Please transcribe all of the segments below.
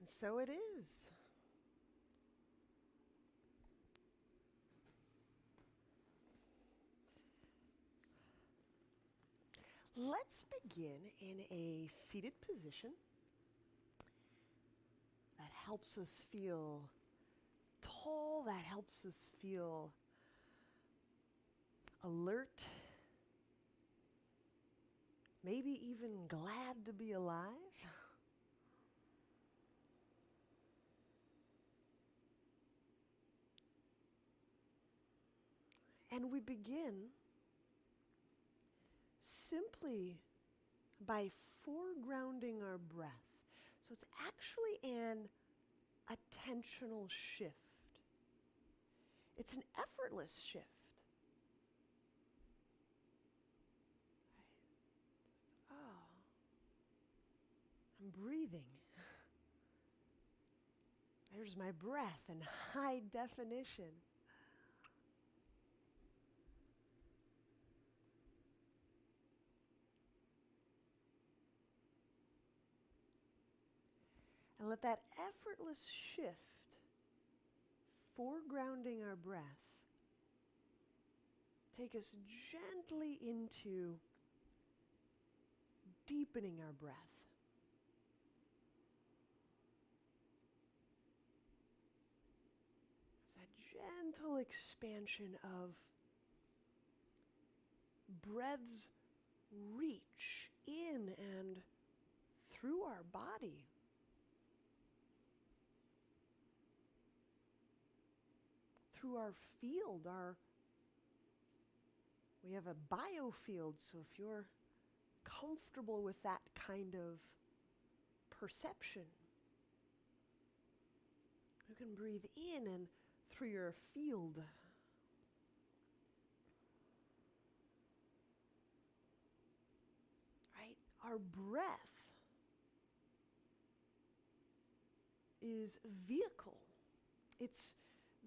And so it is. Let's begin in a seated position that helps us feel tall, that helps us feel alert, maybe even glad to be alive. And we begin simply by foregrounding our breath. So it's actually an attentional shift. It's an effortless shift. Oh, I'm breathing. There's my breath in high definition. And let that effortless shift, foregrounding our breath, take us gently into deepening our breath. It's that gentle expansion of breath's reach in and through our body. Through our field, we have a biofield, so if you're comfortable with that kind of perception, you can breathe in and through your field. Right? Our breath is vehicle. It's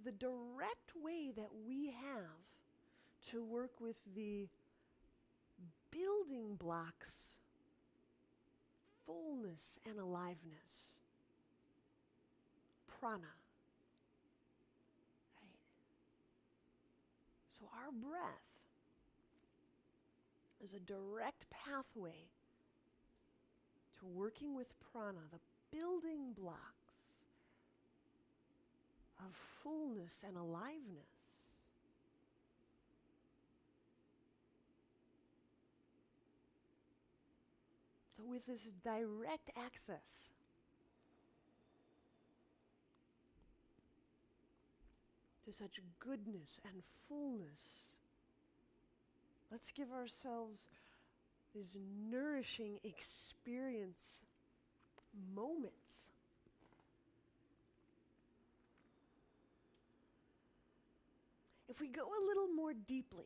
the direct way that we have to work with the building blocks, fullness and aliveness, prana. Right? So our breath is a direct pathway to working with prana, the building blocks of fullness and aliveness. So with this direct access to such goodness and fullness, let's give ourselves these nourishing experience moments. If we go a little more deeply,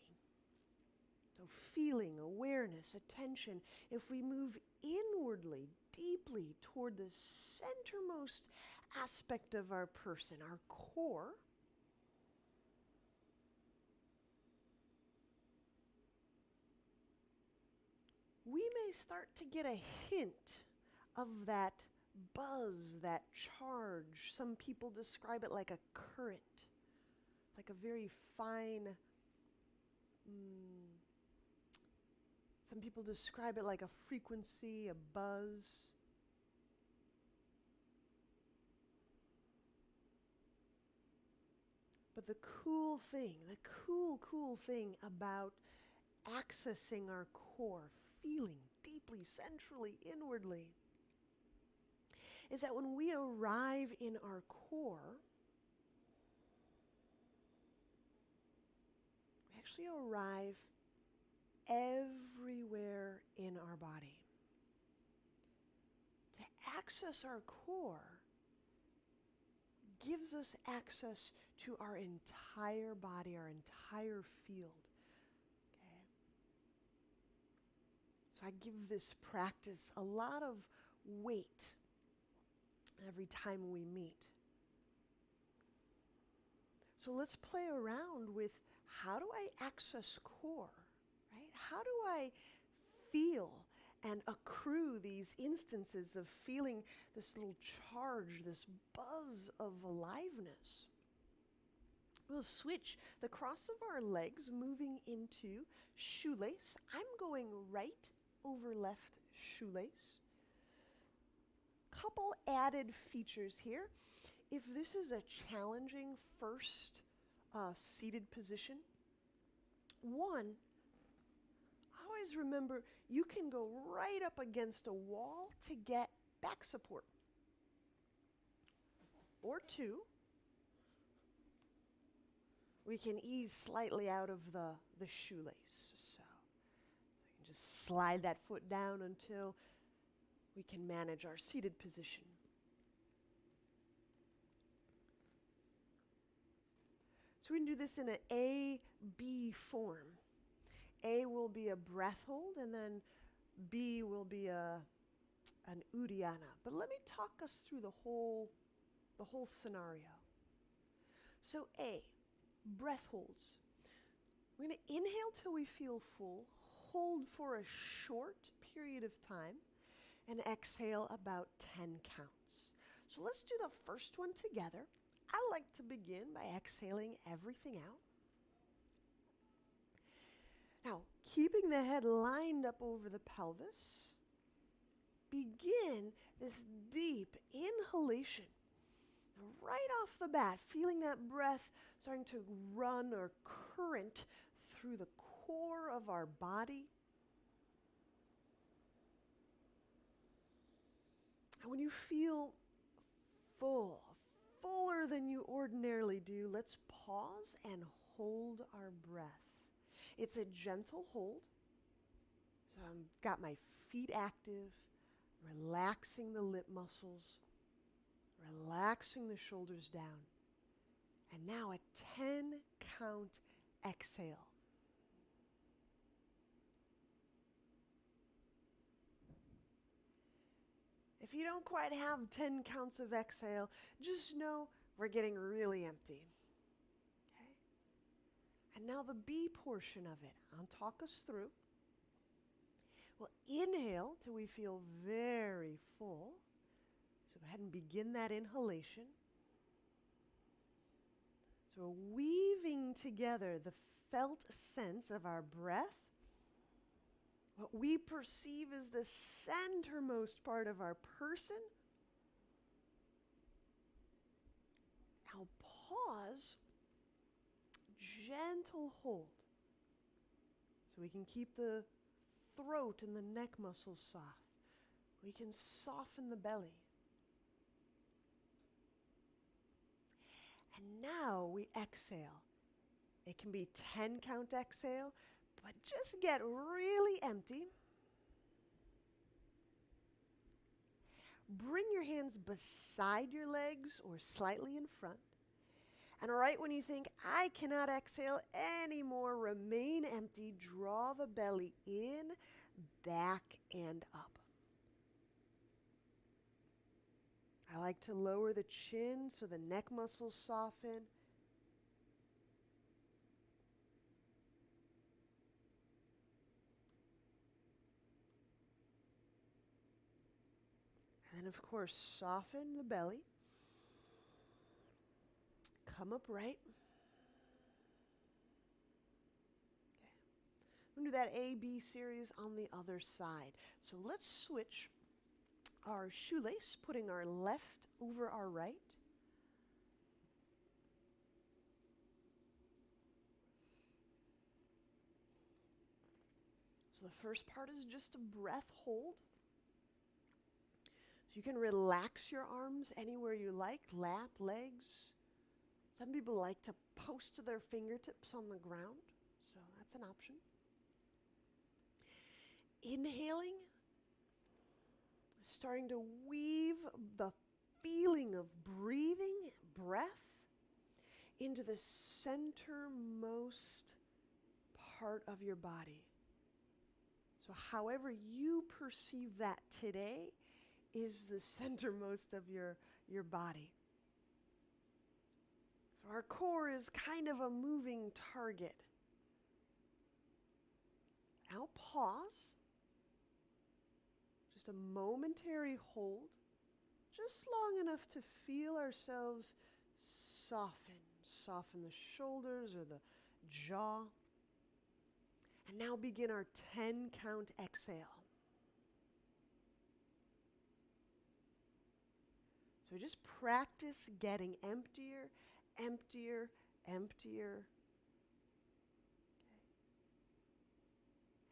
so feeling, awareness, attention, if we move inwardly, deeply toward the centermost aspect of our person, our core, we may start to get a hint of that buzz, that charge. Some people describe it like a current, like a very fine, some people describe it like a frequency, a buzz. But the cool thing about accessing our core, feeling deeply, centrally, inwardly, is that when we arrive in our core, we actually arrive everywhere in our body. To access our core gives us access to our entire body, our entire field. Okay? So I give this practice a lot of weight every time we meet. So let's play around with, how do I access core? Right? How do I feel and accrue these instances of feeling this little charge, this buzz of aliveness. We'll switch the cross of our legs, moving into shoelace. I'm going right over left shoelace. Couple added features here. If this is a challenging first seated position, one, always remember you can go right up against a wall to get back support. Or two, we can ease slightly out of the shoelace. So you can just slide that foot down until we can manage our seated position. So we can do this in an A-B form. A will be a breath hold, and then B will be an Uddiyana. But let me talk us through the whole scenario. So A, breath holds. We're going to inhale till we feel full, hold for a short period of time, and exhale about 10 counts. So let's do the first one together. I like to begin by exhaling everything out. Now, keeping the head lined up over the pelvis, begin this deep inhalation. Right off the bat, feeling that breath starting to run or current through the core of our body. And when you feel fuller than you ordinarily do, let's pause and hold our breath. It's a gentle hold. So I've got my feet active, relaxing the lip muscles, relaxing the shoulders down. And now a 10 count exhale. If you don't quite have 10 counts of exhale, just know we're getting really empty. Okay? And now the B portion of it. I'll talk us through. We'll inhale till we feel very full. So go ahead and begin that inhalation. So we're weaving together the felt sense of our breath, what we perceive as the centermost part of our person. Now pause, gentle hold. So we can keep the throat and the neck muscles soft. We can soften the belly. And now we exhale. It can be 10 count exhale, but just get really empty. Bring your hands beside your legs or slightly in front. And right when you think, I cannot exhale anymore, remain empty, draw the belly in, back, and up. I like to lower the chin so the neck muscles soften. And then, of course, soften the belly. Come upright. Okay. I'm going to do that A-B series on the other side. So let's switch our shoelace, putting our left over our right. So the first part is just a breath hold. So you can relax your arms anywhere you like, lap, legs. Some people like to post their fingertips on the ground, so that's an option. Inhaling, starting to weave the feeling of breathing, breath, into the centermost part of your body. So however you perceive that today is the centermost of your body. So our core is kind of a moving target. Now pause. just a momentary hold, just long enough to feel ourselves soften. Soften the shoulders or the jaw. And now begin our 10 count exhale. So just practice getting emptier, emptier, emptier.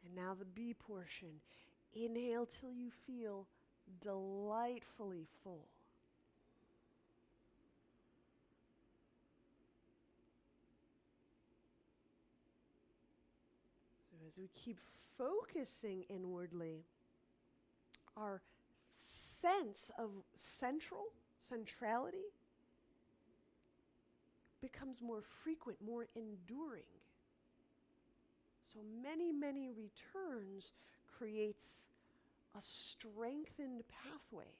And now the B portion. Inhale till you feel delightfully full. So as we keep focusing inwardly, our sense of centrality becomes more frequent, more enduring. So many, many returns creates a strengthened pathway.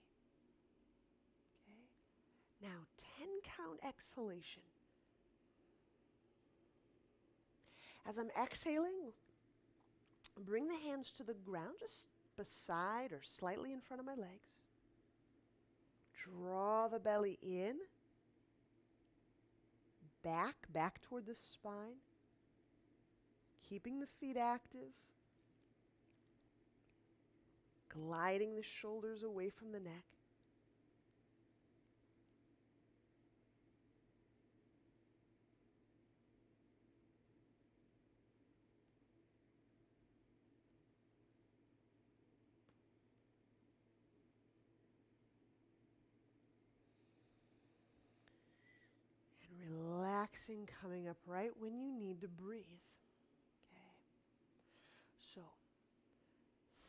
Okay? Now, 10 count exhalation. As I'm exhaling, bring the hands to the ground, just beside or slightly in front of my legs. Draw the belly in, back toward the spine. Keeping the feet active, gliding the shoulders away from the neck. And relaxing, coming up right when you need to breathe. So,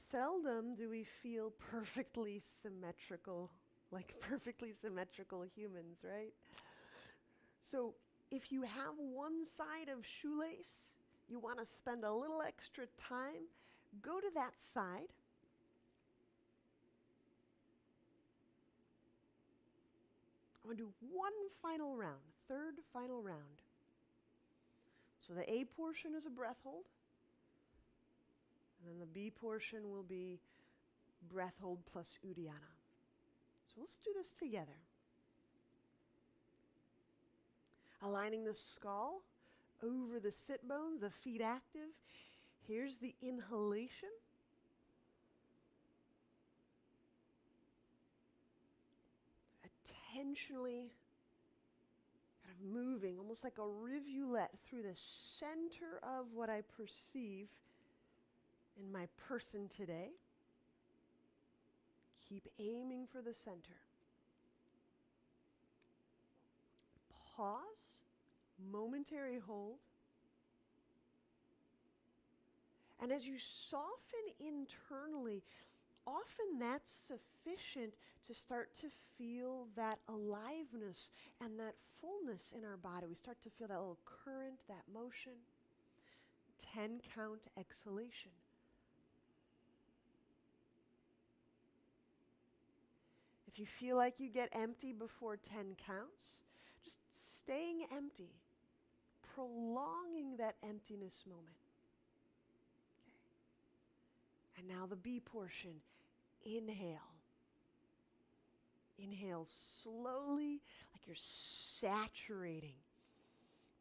seldom do we feel perfectly symmetrical, like perfectly symmetrical humans, right? So, if you have one side of shoelace, you want to spend a little extra time, go to that side. I'm going to do one final round, third final round. So the A portion is a breath hold. And then the B portion will be breath hold plus Uddiyana. So let's do this together. Aligning the skull over the sit bones, the feet active. Here's the inhalation. Attentionally kind of moving, almost like a rivulet through the center of what I perceive in my person today. Keep aiming for the center. Pause, momentary hold. And as you soften internally, often that's sufficient to start to feel that aliveness and that fullness in our body. We start to feel that little current, that motion. 10 count exhalation. If you feel like you get empty before 10 counts, just staying empty, prolonging that emptiness moment. Okay. And now the B portion. Inhale. Inhale slowly, like you're saturating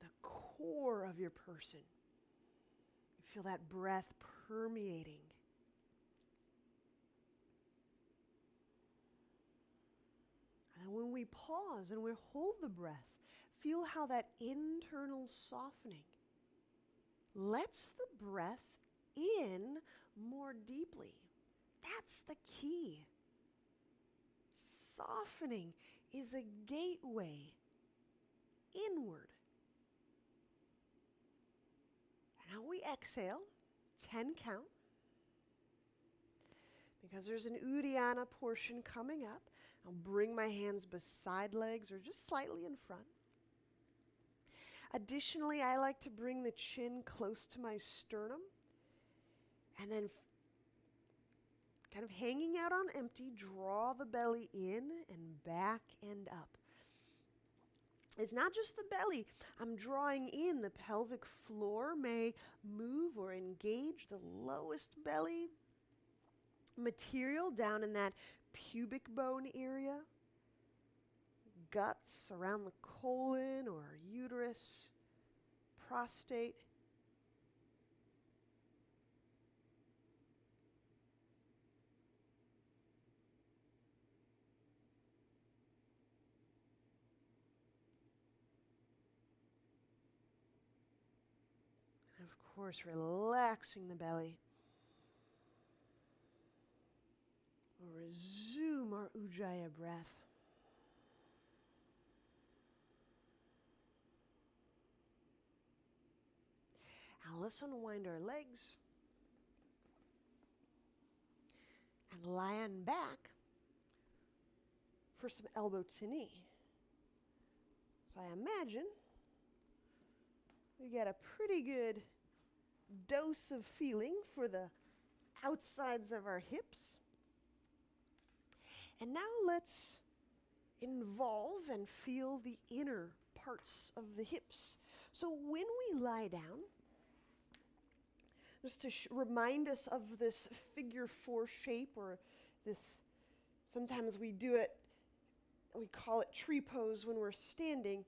the core of your person. You feel that breath permeating. And when we pause and we hold the breath, feel how that internal softening lets the breath in more deeply. That's the key. Softening is a gateway inward. And now we exhale, 10 count. Because there's an Uddiyana portion coming up, I'll bring my hands beside legs or just slightly in front. Additionally, I like to bring the chin close to my sternum and then kind of hanging out on empty, draw the belly in and back and up. It's not just the belly. I'm drawing in. The pelvic floor may move or engage the lowest belly material down in that pubic bone area, guts around the colon or uterus, prostate. And of course, relaxing the belly. We'll resume our Ujjayi breath. Now let's unwind our legs and lie on back for some elbow to knee. So I imagine we get a pretty good dose of feeling for the outsides of our hips. And now let's involve and feel the inner parts of the hips. So when we lie down, just to remind us of this figure 4 shape, or this, sometimes we do it, we call it tree pose when we're standing,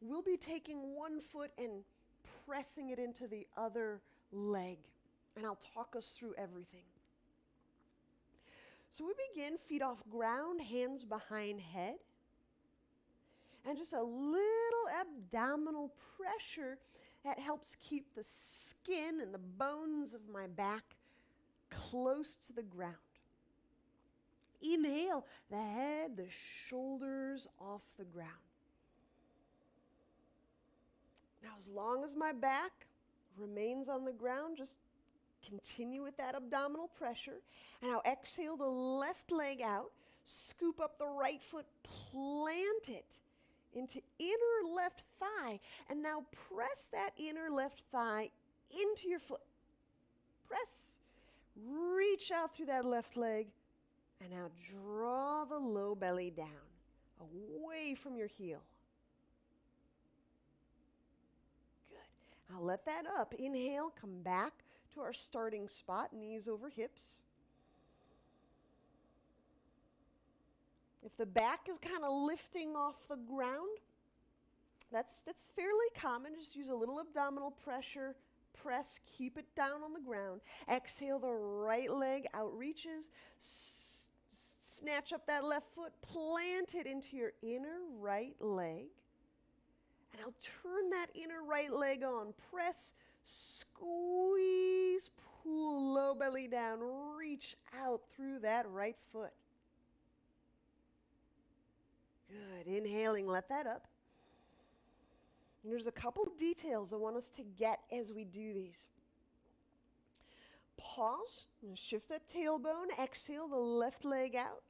we'll be taking one foot and pressing it into the other leg. And I'll talk us through everything. So we begin, feet off ground, hands behind head. And just a little abdominal pressure that helps keep the skin and the bones of my back close to the ground. Inhale, the head, the shoulders off the ground. Now, as long as my back remains on the ground, just continue with that abdominal pressure. And now exhale the left leg out, scoop up the right foot, plant it into inner left thigh. And now press that inner left thigh into your foot. Press, reach out through that left leg, and now draw the low belly down, away from your heel. Good. Now let that up. Inhale, come back to our starting spot, knees over hips. If the back is kind of lifting off the ground, that's fairly common. Just use a little abdominal pressure. Press, keep it down on the ground. Exhale, the right leg out reaches. Snatch up that left foot, plant it into your inner right leg. And I'll turn that inner right leg on. Press, squeeze, pull low belly down. Reach out through that right foot. Good. Inhaling, let that up. And there's a couple details I want us to get as we do these. Pause. Shift that tailbone. Exhale the left leg out.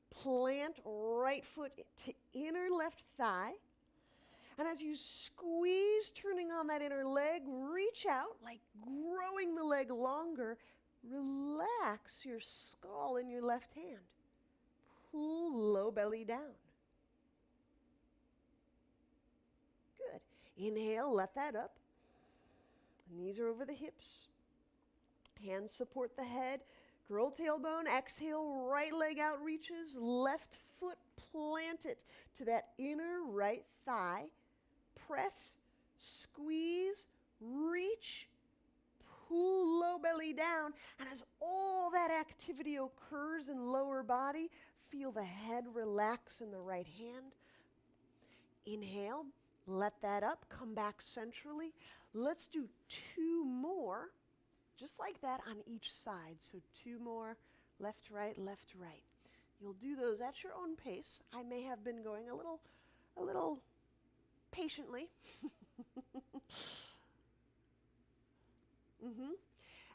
Plant right foot to inner left thigh. And as you squeeze, turning on that inner leg, reach out, like growing the leg longer. Relax your skull in your left hand. Pull low belly down. Good. Inhale, let that up. Knees are over the hips. Hands support the head. Curl tailbone. Exhale, right leg out reaches. Left foot planted to that inner right thigh. Press, squeeze, reach, pull low belly down. And as all that activity occurs in lower body, feel the head relax in the right hand. Inhale, let that up, come back centrally. Let's do 2 more, just like that on each side. So 2 more, left, right, left, right. You'll do those at your own pace. I may have been going a little patiently. And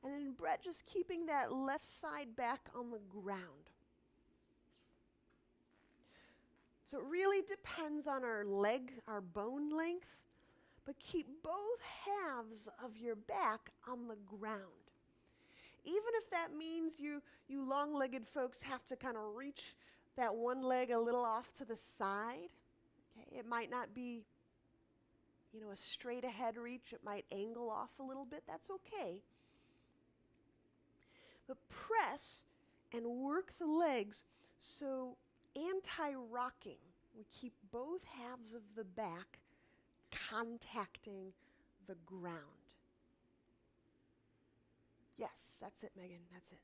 then Brett, just keeping that left side back on the ground. So it really depends on our leg, our bone length, but keep both halves of your back on the ground. Even if that means you long-legged folks have to kind of reach that one leg a little off to the side. Okay? It might not be, a straight ahead reach. It might angle off a little bit. That's okay. But press and work the legs so anti-rocking. We keep both halves of the back contacting the ground. Yes, that's it, Megan, that's it.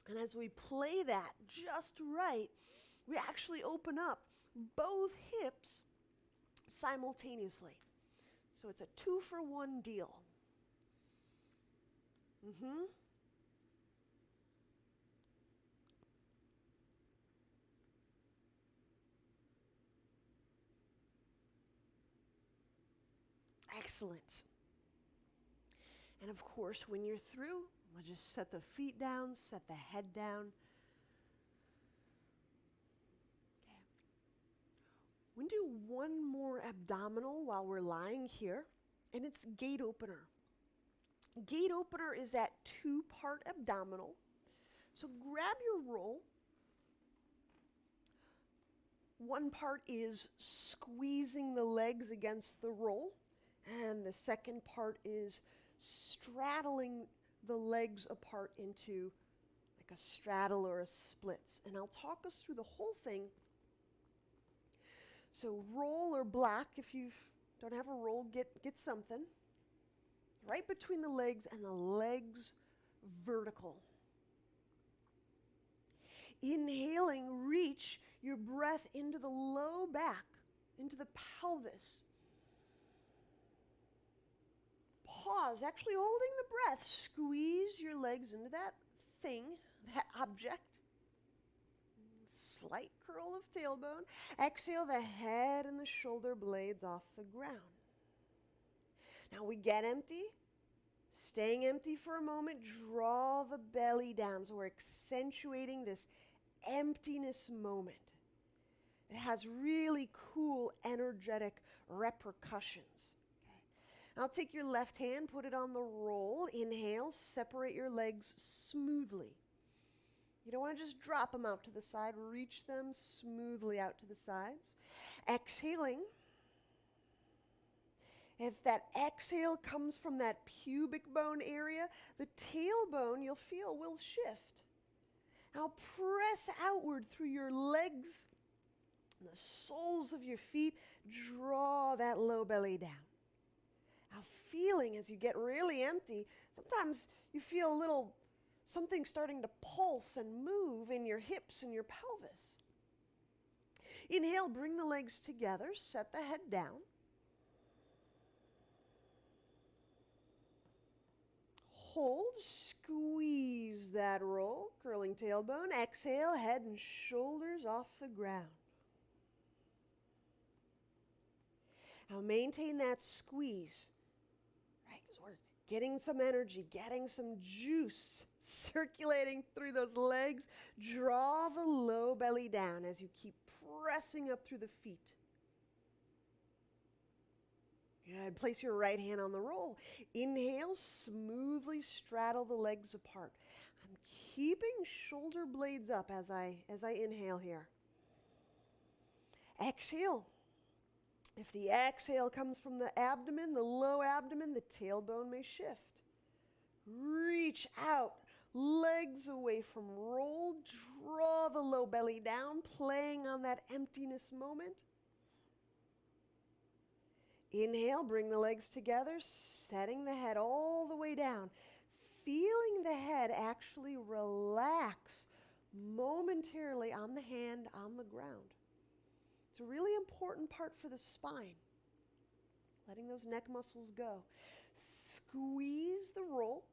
And as we play that just right, we actually open up both hips simultaneously. So it's a 2-for-1 deal. Excellent. And of course, when you're through, we'll just set the feet down, set the head down. Okay. We do one more abdominal while we're lying here, and it's gate opener. Gate opener is that 2-part abdominal. So grab your roll. One part is squeezing the legs against the roll, and the second part is straddling the legs apart into like a straddle or a splits. And I'll talk us through the whole thing. So roll or block, if you don't have a roll, get something. Right between the legs and the legs vertical. Inhaling, reach your breath into the low back, into the pelvis. Pause, actually holding the breath. Squeeze your legs into that thing, that object. Slight curl of tailbone. Exhale the head and the shoulder blades off the ground. Now we get empty. Staying empty for a moment, draw the belly down. So we're accentuating this emptiness moment. It has really cool, energetic repercussions. Now take your left hand, put it on the roll. Inhale, separate your legs smoothly. You don't want to just drop them out to the side. Reach them smoothly out to the sides. Exhaling. If that exhale comes from that pubic bone area, the tailbone you'll feel will shift. Now press outward through your legs and the soles of your feet. Draw that low belly down. Now feeling as you get really empty, sometimes you feel a little something starting to pulse and move in your hips and your pelvis. Inhale, bring the legs together, set the head down. Hold, squeeze that roll, curling tailbone. Exhale, head and shoulders off the ground. Now maintain that squeeze, right? Because we're getting some energy, getting some juice circulating through those legs. Draw the low belly down as you keep pressing up through the feet. Good. Place your right hand on the roll. Inhale, smoothly straddle the legs apart. I'm keeping shoulder blades up as I inhale here. Exhale. If the exhale comes from the abdomen, the low abdomen, the tailbone may shift. Reach out, legs away from roll. Draw the low belly down, playing on that emptiness moment. Inhale, bring the legs together, setting the head all the way down. Feeling the head actually relax momentarily on the hand, on the ground. It's a really important part for the spine. Letting those neck muscles go. Squeeze the roll,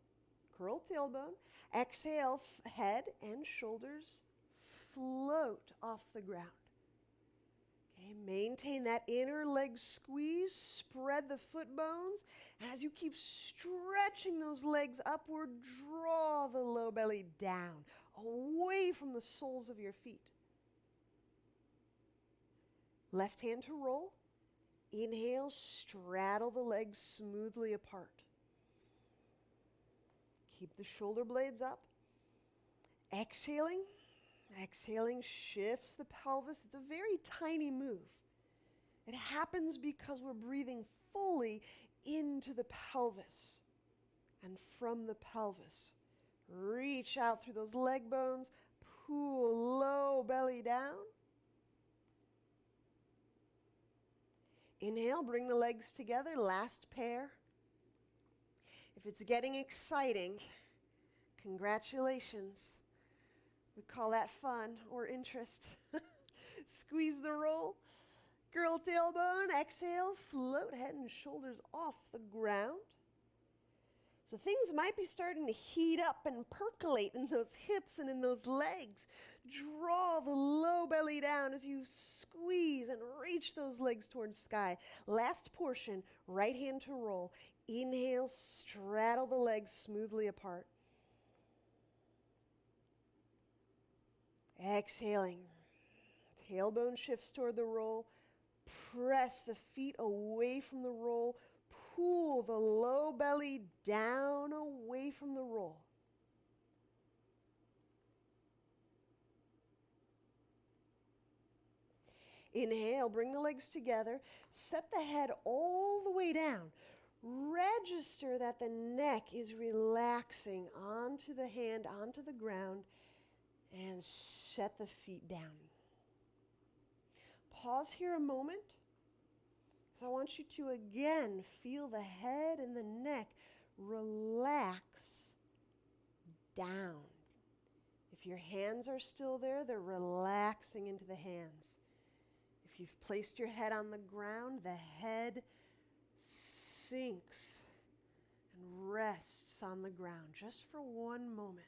curl tailbone. Exhale, head and shoulders float off the ground. Okay, maintain that inner leg squeeze, spread the foot bones, and as you keep stretching those legs upward, draw the low belly down, away from the soles of your feet. Left hand to roll. Inhale, straddle the legs smoothly apart. Keep the shoulder blades up. Exhaling. Exhaling shifts the pelvis. It's a very tiny move. It happens because we're breathing fully into the pelvis. And from the pelvis, reach out through those leg bones, pull low belly down. Inhale, bring the legs together, last pair. If it's getting exciting, congratulations. We call that fun or interest. Squeeze the roll. Girl tailbone, exhale, float head and shoulders off the ground. So things might be starting to heat up and percolate in those hips and in those legs. Draw the low belly down as you squeeze and reach those legs towards sky. Last portion, right hand to roll. Inhale, straddle the legs smoothly apart. Exhaling, tailbone shifts toward the roll. Press the feet away from the roll. Pull the low belly down away from the roll. Inhale, bring the legs together. Set the head all the way down. Register that the neck is relaxing onto the hand, onto the ground, and set the feet down. Pause here a moment, because I want you to again feel the head and the neck relax down. If your hands are still there, they're relaxing into the hands. If you've placed your head on the ground, the head sinks and rests on the ground just for one moment.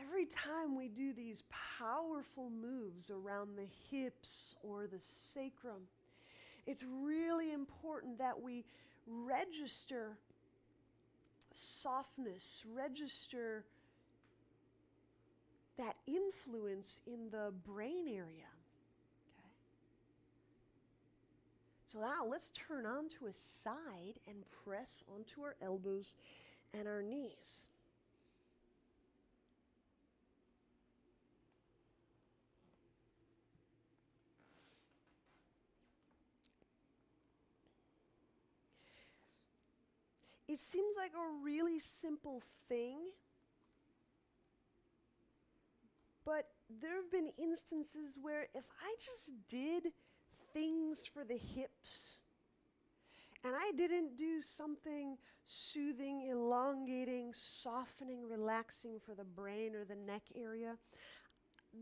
Every time we do these powerful moves around the hips or the sacrum, it's really important that we register softness, register that influence in the brain area. Okay? So now let's turn onto a side and press onto our elbows and our knees. It seems like a really simple thing, but there have been instances where if I just did things for the hips and I didn't do something soothing, elongating, softening, relaxing for the brain or the neck area,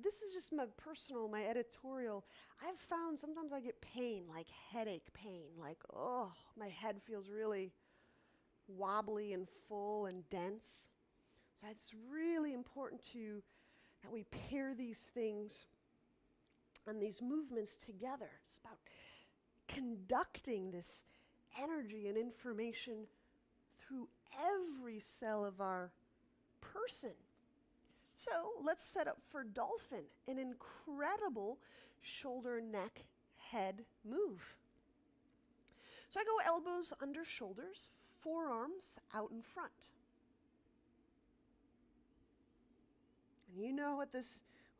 this is just my editorial. I've found sometimes I get pain, like headache pain, like, oh, my head feels really wobbly and full and dense. So it's really important that we pair these things and these movements together. It's about conducting this energy and information through every cell of our person. So let's set up for dolphin, an incredible shoulder, neck, head move. So I go elbows under shoulders, forearms out in front. And you know what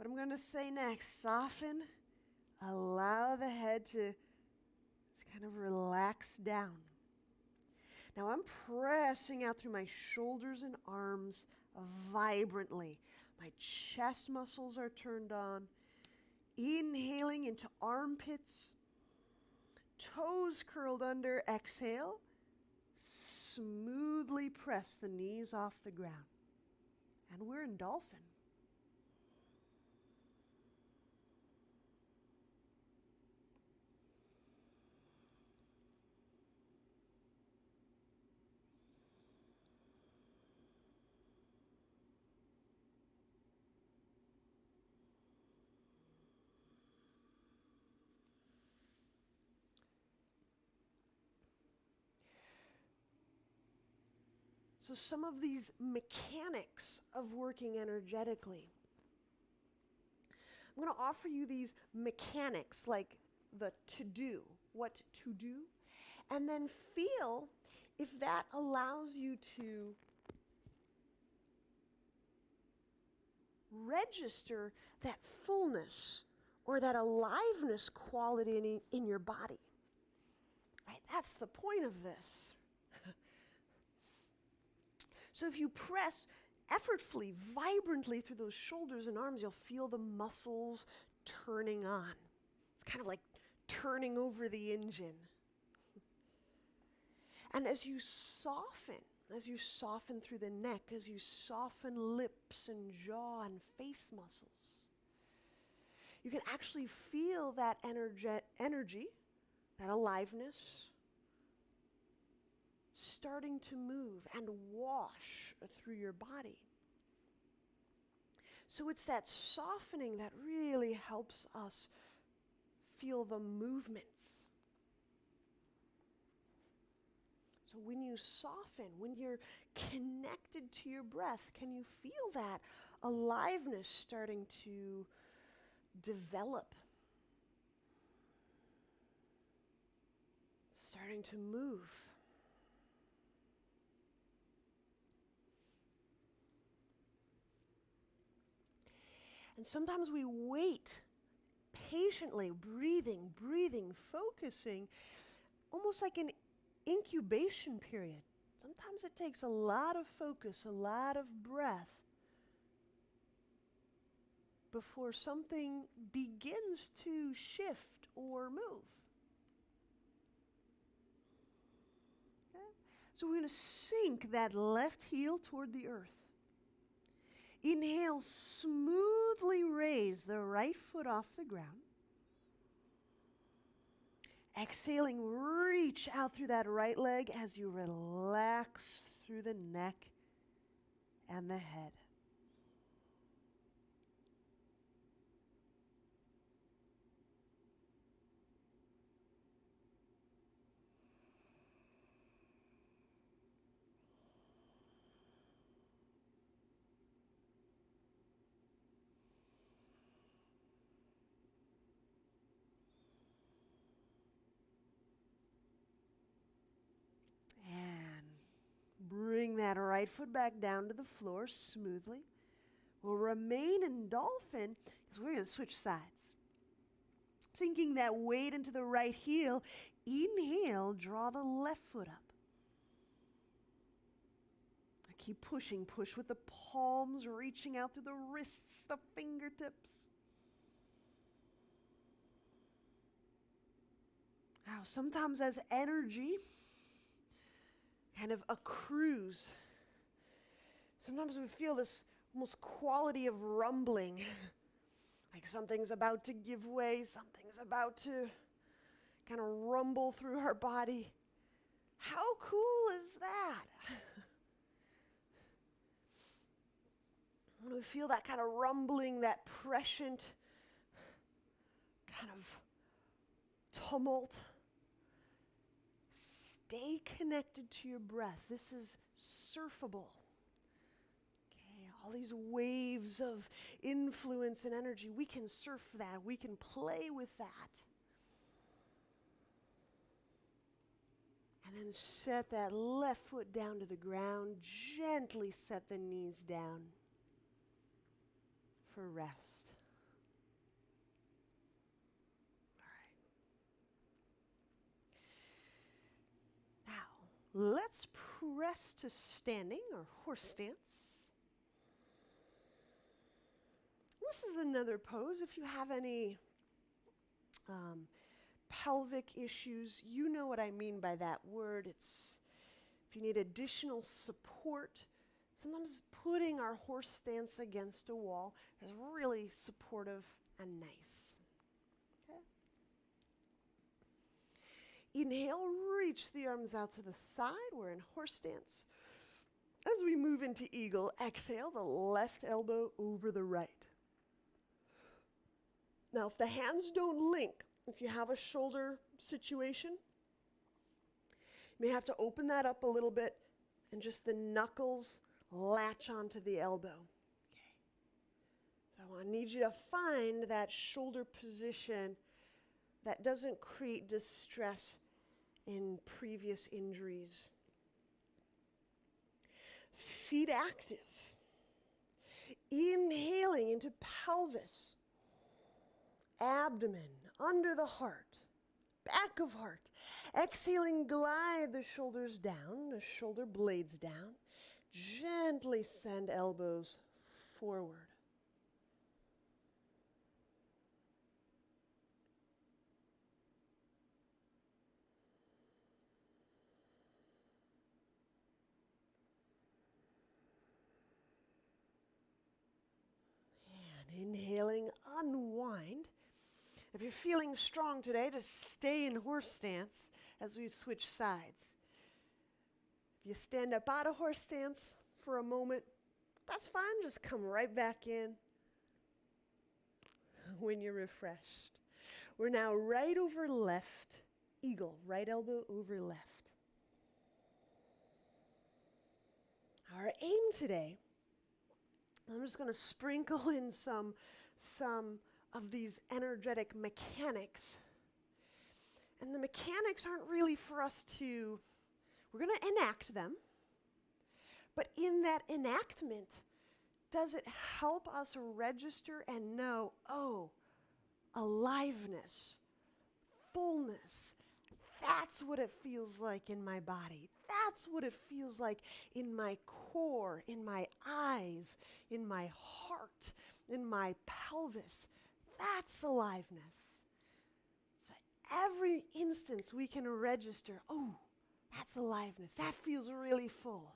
I'm going to say next. Soften, allow the head to kind of relax down. Now I'm pressing out through my shoulders and arms vibrantly. My chest muscles are turned on. Inhaling into armpits, toes curled under. Exhale. Smoothly press the knees off the ground. And we're in dolphin. So some of these mechanics of working energetically. I'm going to offer you these mechanics, like the to-do, what to do, and then feel if that allows you to register that fullness or that aliveness quality in your body. Right? That's the point of this. So if you press effortfully, vibrantly through those shoulders and arms, you'll feel the muscles turning on. It's kind of like turning over the engine. And as you soften through the neck, as you soften lips and jaw and face muscles, you can actually feel that energy, that aliveness, starting to move and wash through your body. So it's that softening that really helps us feel the movements. So when you soften, when you're connected to your breath, can you feel that aliveness starting to develop? Starting to move. And sometimes we wait patiently, breathing, focusing, almost like an incubation period. Sometimes it takes a lot of focus, a lot of breath before something begins to shift or move. Okay? So we're going to sink that left heel toward the earth. Inhale, smoothly raise the right foot off the ground. Exhaling, reach out through that right leg as you relax through the neck and the head. Bring that right foot back down to the floor smoothly. We'll remain in dolphin because we're going to switch sides. Sinking that weight into the right heel, inhale, draw the left foot up. Keep pushing, push with the palms reaching out through the wrists, the fingertips. Now, sometimes as energy kind of accrues, sometimes we feel this almost quality of rumbling, like something's about to give way, something's about to kind of rumble through our body. How cool is that? When we feel that kind of rumbling, that prescient kind of tumult, stay connected to your breath. This is surfable. Okay, all these waves of influence and energy, we can surf that. We can play with that. And then set that left foot down to the ground. Gently set the knees down for rest. Let's press to standing or horse stance. This is another pose. If you have any pelvic issues, you know what I mean by that word. It's if you need additional support. Sometimes putting our horse stance against a wall is really supportive and nice. Inhale, reach the arms out to the side. We're in horse stance. As we move into eagle, exhale, the left elbow over the right. Now, if the hands don't link, if you have a shoulder situation, you may have to open that up a little bit and just the knuckles latch onto the elbow. Okay. So I need you to find that shoulder position that doesn't create distress in previous injuries. Feet active. Inhaling into pelvis. abdomen, under the heart, back of heart. Exhaling, glide the shoulders down, the shoulder blades down. Gently send elbows forward. And inhaling, unwind. If you're feeling strong today, just stay in horse stance as we switch sides. If you stand up out of horse stance for a moment, that's fine. Just come right back in when you're refreshed. We're now right over left eagle, right elbow over left. Our aim today, I'm just going to sprinkle in some of these energetic mechanics. And the mechanics aren't really for us to, we're going to enact them. But in that enactment, does it help us register and know, oh, aliveness, fullness, that's what it feels like in my body. That's what it feels like in my core, in my eyes, in my heart, in my pelvis. That's aliveness. So every instance we can register, oh, that's aliveness. That feels really full.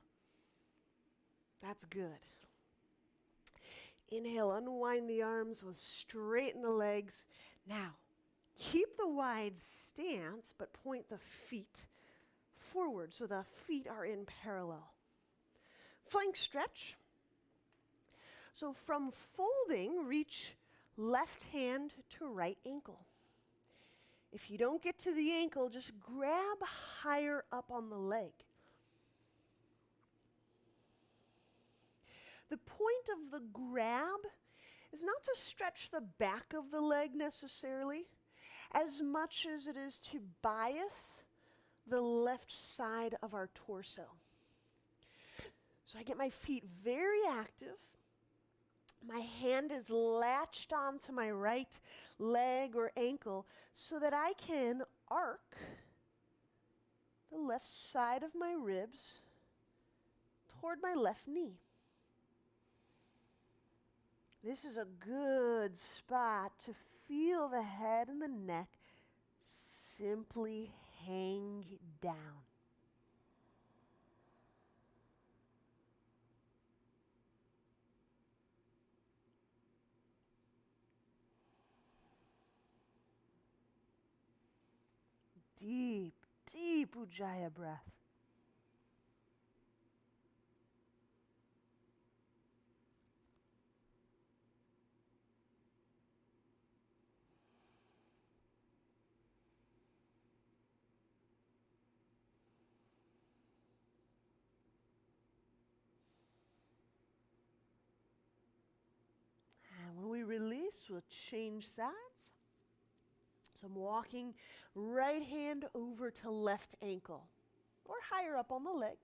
That's good. Inhale, unwind the arms, we'll straighten the legs. Now, keep the wide stance, but point the feet forward so the feet are in parallel. Flank stretch. So from folding, reach left hand to right ankle. If you don't get to the ankle, just grab higher up on the leg. The point of the grab is not to stretch the back of the leg necessarily, as much as it is to bias the left side of our torso. So I get my feet very active. My hand is latched onto my right leg or ankle so that I can arc the left side of my ribs toward my left knee. This is a good spot to feel the head and the neck simply hang down. Deep, deep Ujjayi breath. And when we release, we'll change sides. So I'm walking right hand over to left ankle or higher up on the leg.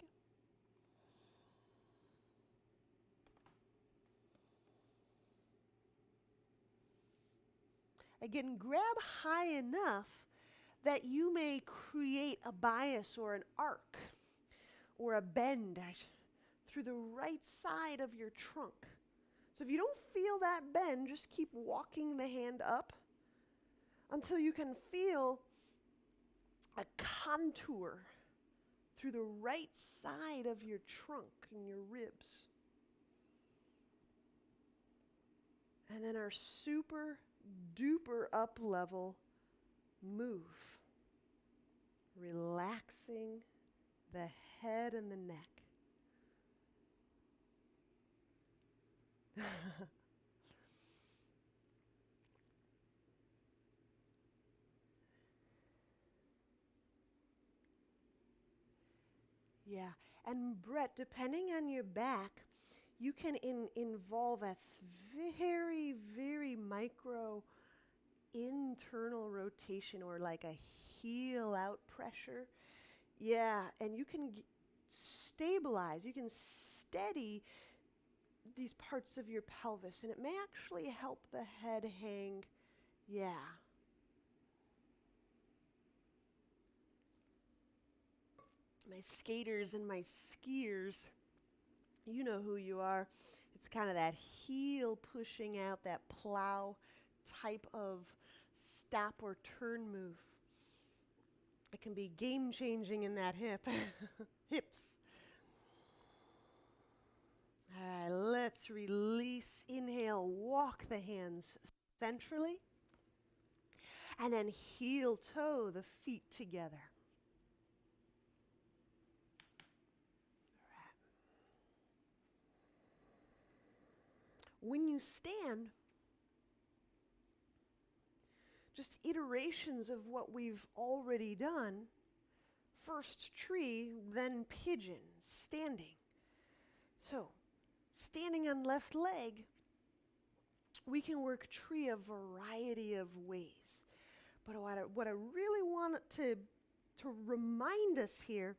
Again, grab high enough that you may create a bias or an arc or a bend through the right side of your trunk. So if you don't feel that bend, just keep walking the hand up until you can feel a contour through the right side of your trunk and your ribs. And then our super duper up level move, relaxing the head and the neck. Yeah, and Brett, depending on your back, you can involve a very, very micro internal rotation or like a heel out pressure. Yeah, and you can stabilize, you can steady these parts of your pelvis, and it may actually help the head hang Yeah. My skaters and my skiers, you know who you are. It's kind of that heel pushing out, that plow type of stop or turn move. It can be game changing in that hips. All right, let's release. Inhale, walk the hands centrally. And then heel toe the feet together. When you stand, just iterations of what we've already done. First tree, then pigeon, standing. So, standing on left leg, we can work tree a variety of ways. But what I really want to remind us here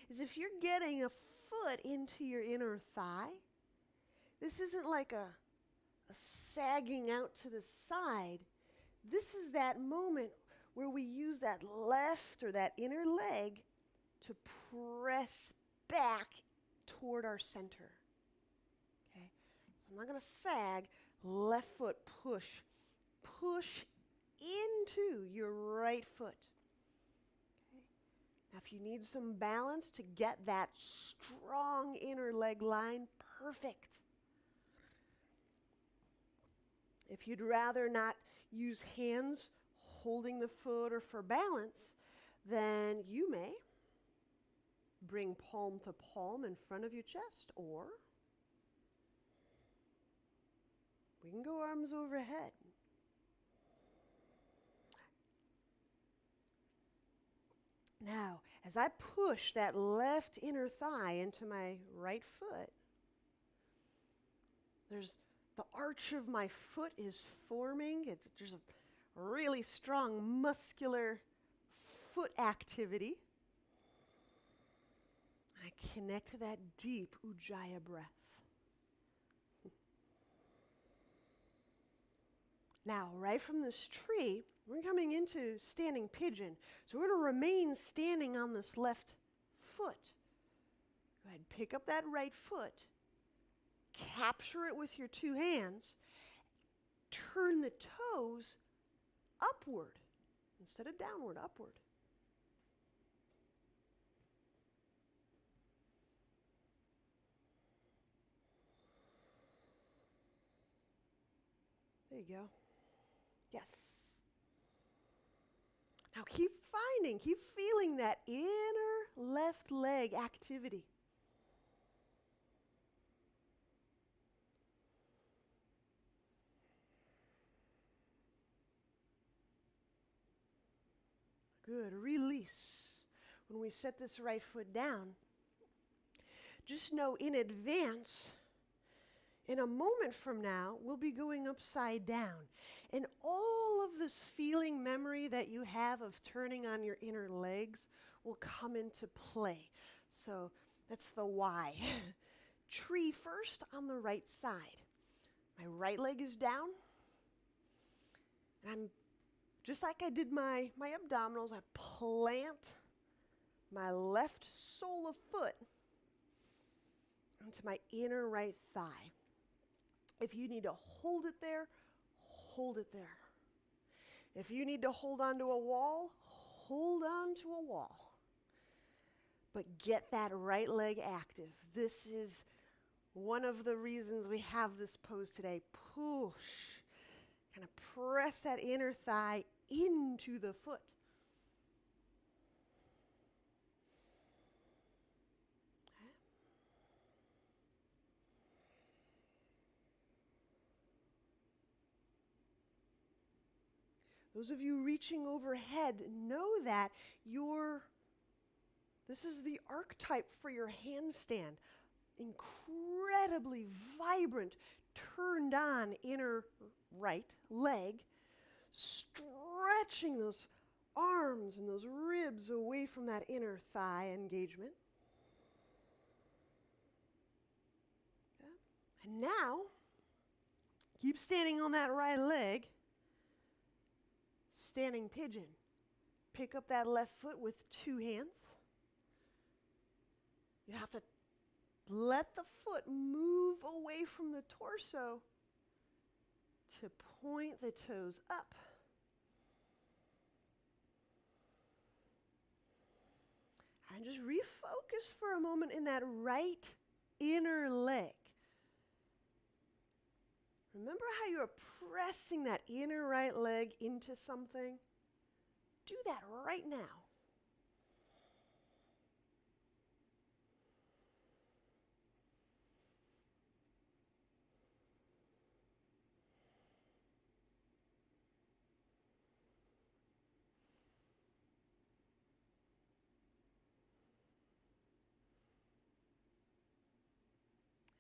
is if you're getting a foot into your inner thigh, this isn't like a sagging out to the side. This is that moment where we use that left or that inner leg to press back toward our center. Okay? So I'm not going to sag. Left foot push. Push into your right foot. Okay? Now if you need some balance to get that strong inner leg line, perfect. If you'd rather not use hands holding the foot or for balance, then you may bring palm to palm in front of your chest, or we can go arms overhead. Now, as I push that left inner thigh into my right foot, the arch of my foot is forming. There's a really strong muscular foot activity. I connect to that deep Ujjayi breath. Now, right from this tree, we're coming into standing pigeon. So we're going to remain standing on this left foot. Go ahead, pick up that right foot. Capture it with your two hands. Turn the toes upward instead of downward, upward. There you go. Yes. Now keep feeling that inner left leg activity. Good. Release. When we set this right foot down, just know in advance, in a moment from now, we'll be going upside down. And all of this feeling memory that you have of turning on your inner legs will come into play. So that's the why. Tree first on the right side. My right leg is down. And I'm just like I did my abdominals, I plant my left sole of foot onto my inner right thigh. If you need to hold it there, hold it there. If you need to hold onto a wall, hold on to a wall. But get that right leg active. This is one of the reasons we have this pose today. Push. Kind of press that inner thigh into the foot. Those of you reaching overhead know that this is the archetype for your handstand. Incredibly vibrant, turned on inner right leg, stretching those arms and those ribs away from that inner thigh engagement. Okay. And now, keep standing on that right leg. Standing pigeon. Pick up that left foot with 2 hands. You have to let the foot move away from the torso to point the toes up. And just refocus for a moment in that right inner leg. Remember how you're pressing that inner right leg into something? Do that right now.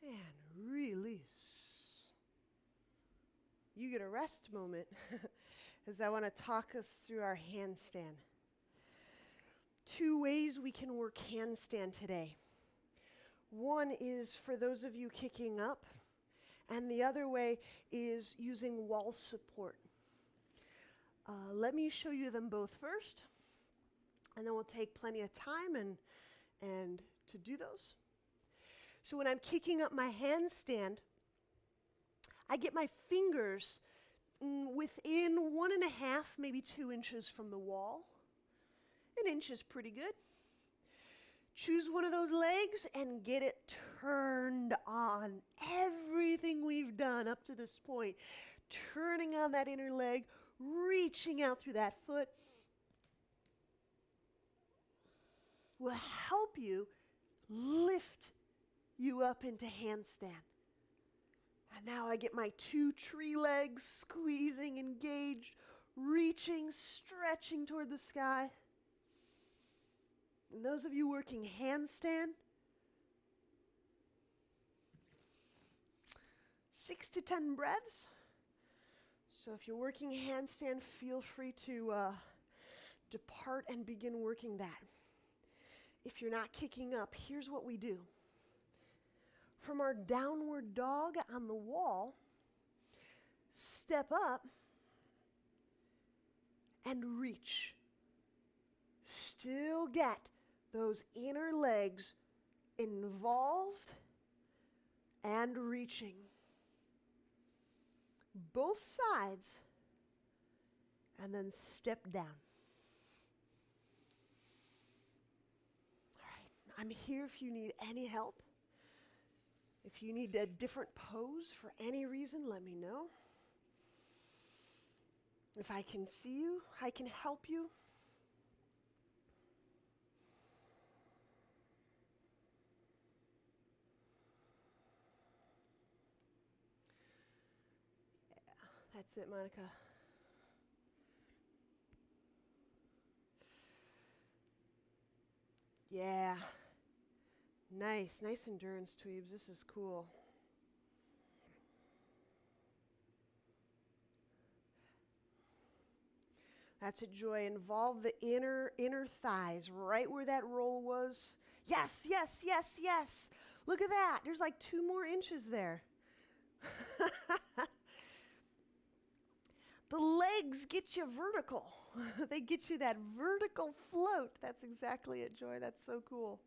And release. You get a rest moment as I want to talk us through our handstand. 2 ways we can work handstand today. One is for those of you kicking up, and the other way is using wall support. Let me show you them both first, and then we'll take plenty of time and to do those. So when I'm kicking up my handstand, I get my fingers within 1.5, maybe 2 inches from the wall. 1 inch is pretty good. Choose one of those legs and get it turned on. Everything we've done up to this point, turning on that inner leg, reaching out through that foot, will help you lift you up into handstand. And now I get my 2 tree legs squeezing, engaged, reaching, stretching toward the sky. And those of you working handstand, 6 to 10 breaths. So if you're working handstand, feel free to depart and begin working that. If you're not kicking up, here's what we do. From our downward dog on the wall, step up and reach. Still get those inner legs involved and reaching. Both sides, and then step down. All right, I'm here if you need any help. If you need a different pose for any reason, let me know. If I can see you, I can help you. Yeah, that's it, Monica. Yeah. Nice endurance, Tweebs. This is cool. That's it, Joy. Involve the inner thighs, right where that roll was. Yes. Look at that. There's like 2 more inches there. The legs get you vertical. They get you that vertical float. That's exactly it, Joy. That's so cool.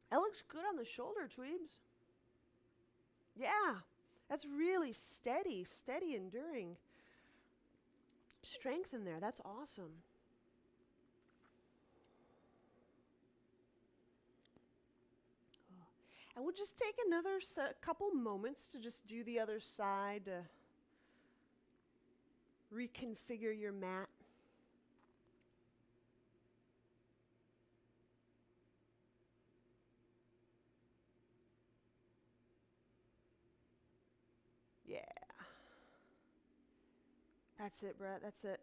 That looks good on the shoulder, Tweebs. Yeah, that's really steady, enduring strength in there. That's awesome. And we'll just take another couple moments to just do the other side, to reconfigure your mat. Yeah. That's it, Brett. That's it.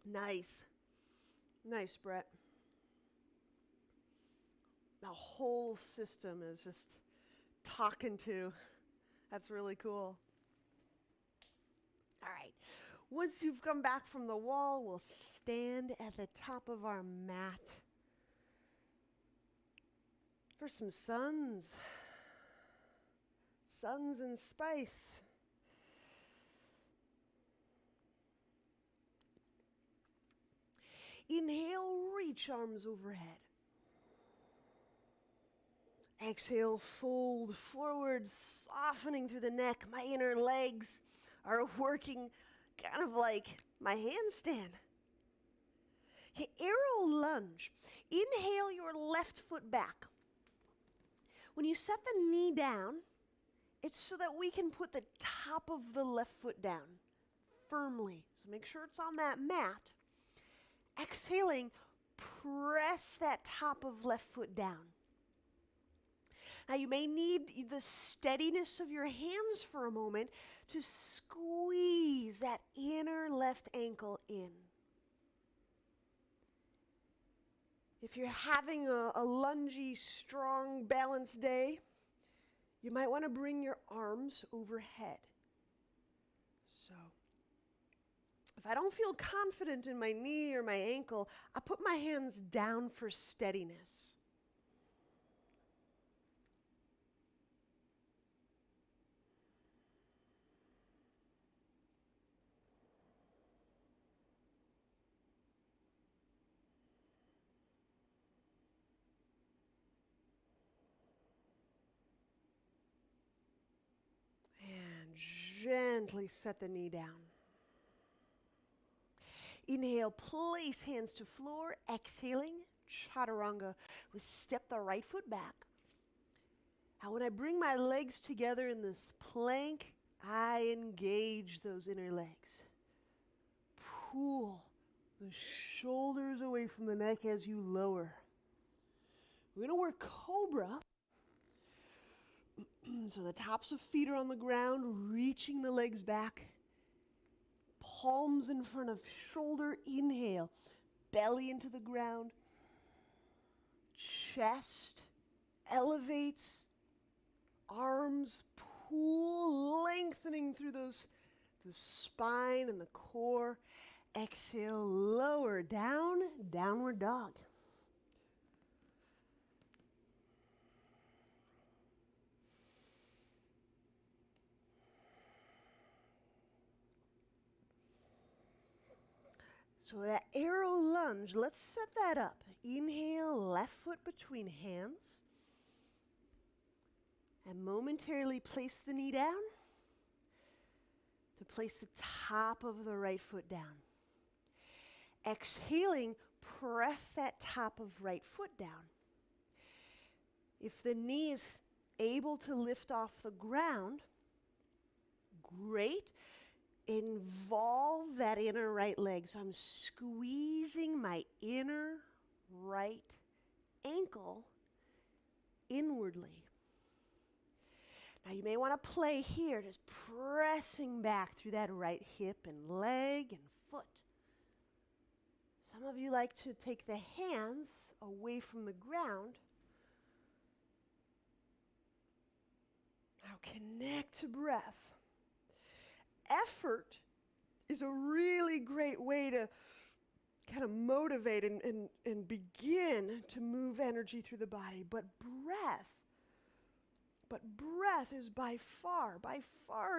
Nice, Brett. The whole system is just talking to. That's really cool. All right. Once you've come back from the wall, we'll stand at the top of our mat for some suns and spice. Inhale, reach arms overhead. Exhale, fold forward, softening through the neck. My inner legs are working kind of like my handstand. Arrow lunge. Inhale your left foot back. When you set the knee down, it's so that we can put the top of the left foot down firmly. So make sure it's on that mat. Exhaling, press that top of left foot down. Now you may need the steadiness of your hands for a moment to squeeze that inner left ankle in. If you're having a lungy, strong, balanced day, you might want to bring your arms overhead. So, if I don't feel confident in my knee or my ankle, I put my hands down for steadiness. Gently set the knee down. Inhale, place hands to floor. Exhaling, chaturanga. We step the right foot back. Now when I bring my legs together in this plank, I engage those inner legs. Pull the shoulders away from the neck as you lower. We're going to work cobra. So the tops of feet are on the ground, reaching the legs back. Palms in front of shoulder. Inhale, belly into the ground. Chest elevates. Arms pull, lengthening through the spine and the core. Exhale, lower down, downward dog. So that arrow lunge, let's set that up. Inhale, left foot between hands. And momentarily place the knee down to place the top of the right foot down. Exhaling, press that top of right foot down. If the knee is able to lift off the ground, great. Involve that inner right leg. So I'm squeezing my inner right ankle inwardly. Now you may want to play here, just pressing back through that right hip and leg and foot. Some of you like to take the hands away from the ground. Now connect to breath. Effort is a really great way to kind of motivate and begin to move energy through the body. But breath is by far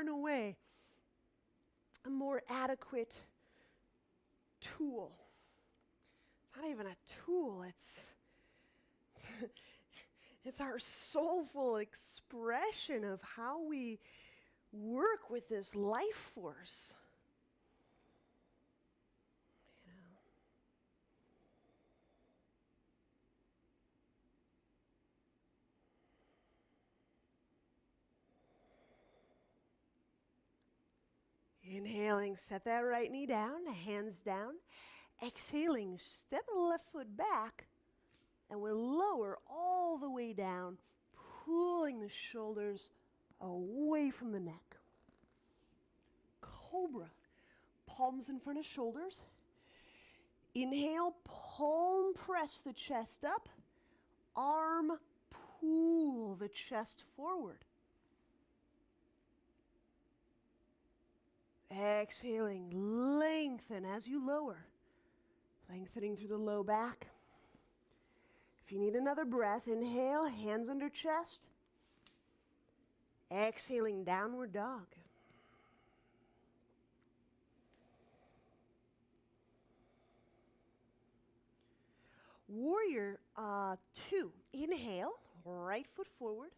and away a more adequate tool. It's not even a tool, it's our soulful expression of how we work with this life force. Inhaling, set that right knee down, hands down. Exhaling, step the left foot back, and we'll lower all the way down, pulling the shoulders away from the neck. Cobra, palms in front of shoulders. Inhale, palm press the chest up. Arm pull the chest forward. Exhaling, lengthen as you lower. Lengthening through the low back. If you need another breath, inhale, hands under chest. Exhaling, downward dog. Warrior 2. Inhale, right foot forward.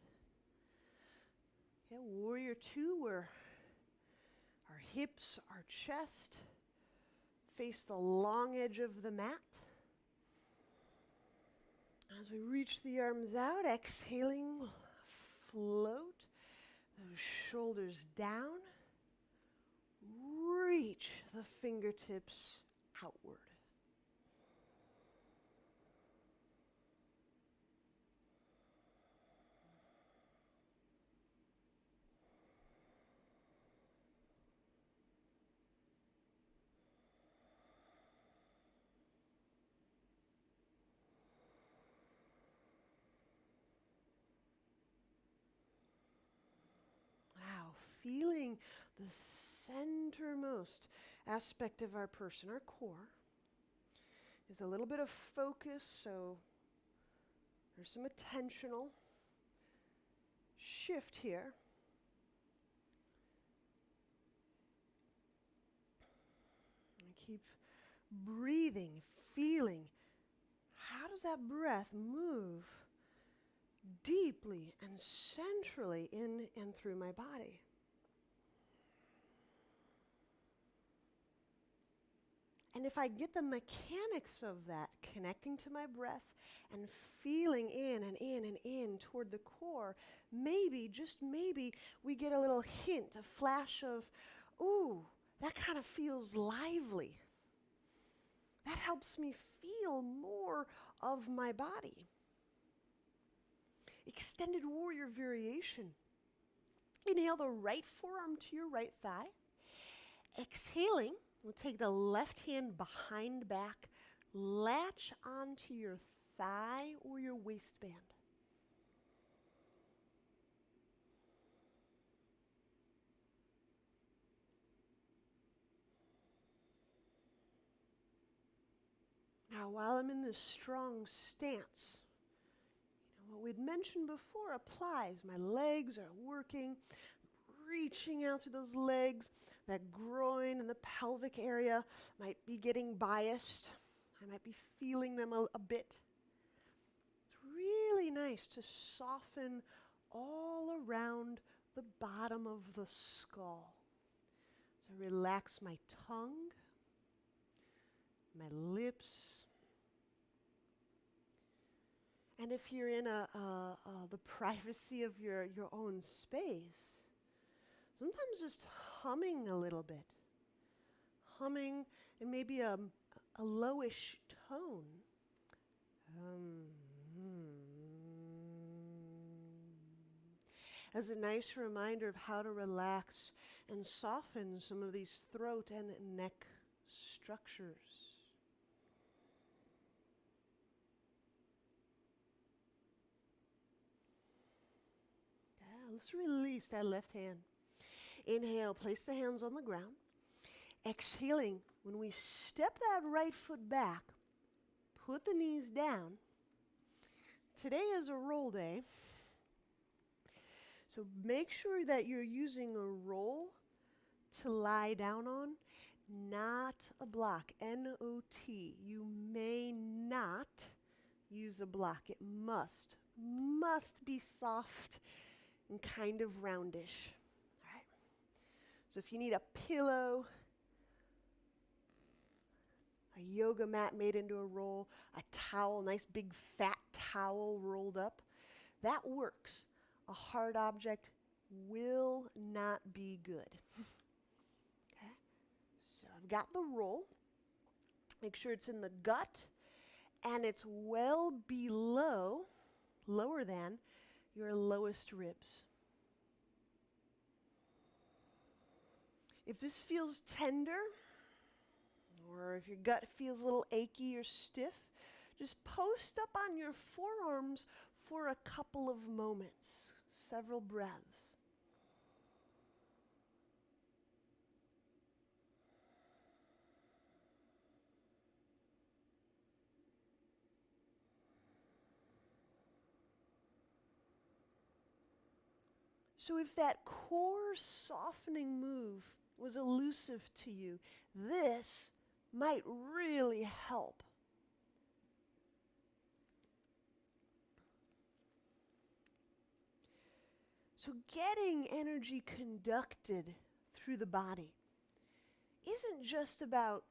Yeah, Warrior 2, where our hips, our chest face the long edge of the mat. As we reach the arms out, exhaling, float those shoulders down. Reach the fingertips outward. Feeling the centermost aspect of our person, our core. There's a little bit of focus, so there's some attentional shift here. And keep breathing, feeling. How does that breath move deeply and centrally in and through my body? And if I get the mechanics of that, connecting to my breath and feeling in and in and in toward the core, maybe, just maybe, we get a little hint, a flash of, ooh, that kind of feels lively. That helps me feel more of my body. Extended warrior variation. Inhale the right forearm to your right thigh. Exhaling, we'll take the left hand behind back, latch onto your thigh or your waistband. Now, while I'm in this strong stance, what we'd mentioned before applies. My legs are working, reaching out through those legs. That groin and the pelvic area might be getting biased. I might be feeling them a bit. It's really nice to soften all around the bottom of the skull. So relax my tongue, my lips. And if you're in the privacy of your own space, sometimes just humming a little bit. Humming and maybe a lowish tone. As a nice reminder of how to relax and soften some of these throat and neck structures. Let's release that left hand. Inhale, place the hands on the ground. Exhaling, when we step that right foot back, put the knees down. Today is a roll day. So make sure that you're using a roll to lie down on, not a block, N-O-T. You may not use a block. It must be soft and kind of roundish. All right. So if you need a pillow, a yoga mat made into a roll, a towel, nice big fat towel rolled up, that works. A hard object will not be good. Okay. So I've got the roll. Make sure it's in the gut and it's well below, lower than, your lowest ribs. If this feels tender, or if your gut feels a little achy or stiff, just post up on your forearms for a couple of moments, several breaths. So if that core softening move was elusive to you, this might really help. So getting energy conducted through the body isn't just about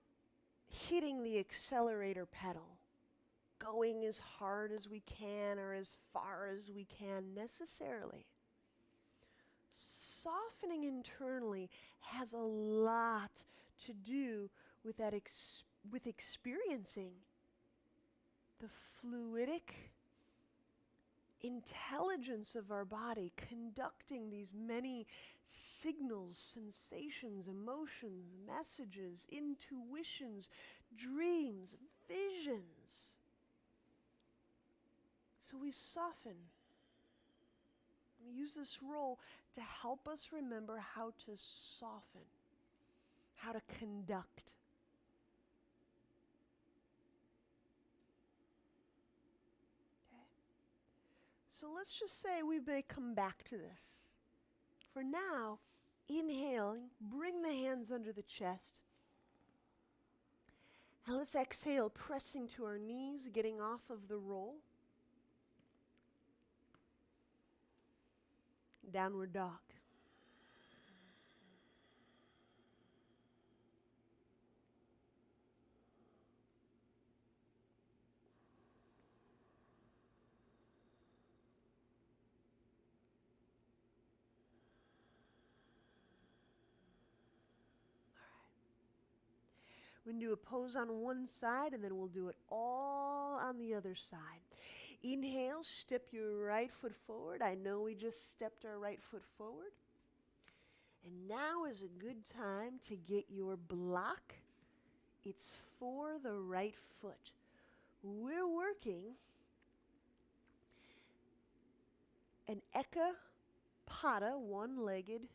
hitting the accelerator pedal, going as hard as we can or as far as we can necessarily. Softening internally has a lot to do with that with experiencing the fluidic intelligence of our body, conducting these many signals, sensations, emotions, messages, intuitions, dreams, visions. So we soften. We use this role to help us remember how to soften, how to conduct. So let's just say we may come back to this. For now, inhaling, bring the hands under the chest. And let's exhale, pressing to our knees, getting off of the roll. Downward dog. We're going to do a pose on one side, and then we'll do it all on the other side. Inhale, step your right foot forward. I know we just stepped our right foot forward. And now is a good time to get your block. It's for the right foot. We're working an Eka Pada, one-legged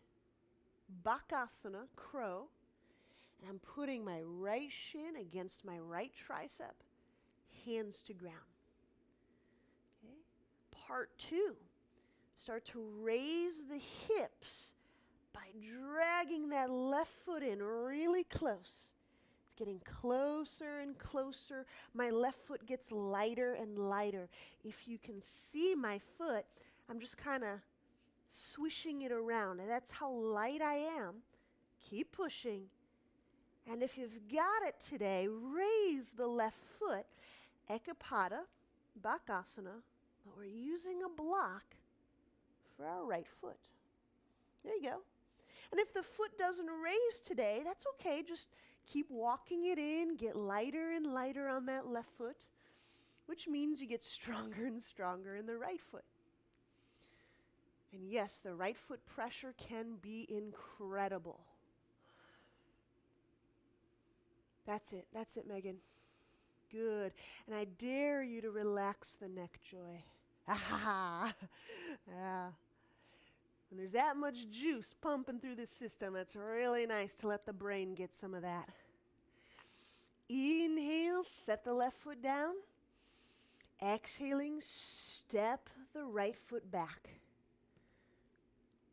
Bakasana, crow. And I'm putting my right shin against my right tricep, hands to ground. Okay. Part 2, start to raise the hips by dragging that left foot in really close. It's getting closer and closer. My left foot gets lighter and lighter. If you can see my foot, I'm just kind of swishing it around. And that's how light I am. Keep pushing. And if you've got it today, raise the left foot, Ekapada, Bakasana, but we're using a block for our right foot. There you go. And if the foot doesn't raise today, that's okay. Just keep walking it in, get lighter and lighter on that left foot, which means you get stronger and stronger in the right foot. And yes, the right foot pressure can be incredible. That's it, Megan. Good. And I dare you to relax the neck, Joy. Ah, yeah. When there's that much juice pumping through the system, it's really nice to let the brain get some of that. Inhale, set the left foot down. Exhaling, step the right foot back.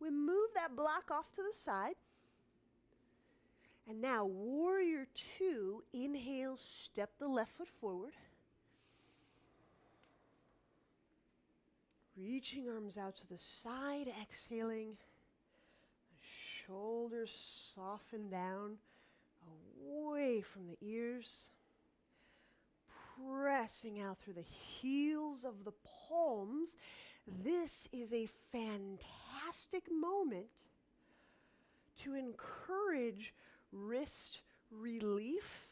We move that block off to the side. And now, warrior 2, inhale, step the left foot forward. Reaching arms out to the side, exhaling. Shoulders soften down, away from the ears. Pressing out through the heels of the palms. This is a fantastic moment to encourage wrist relief,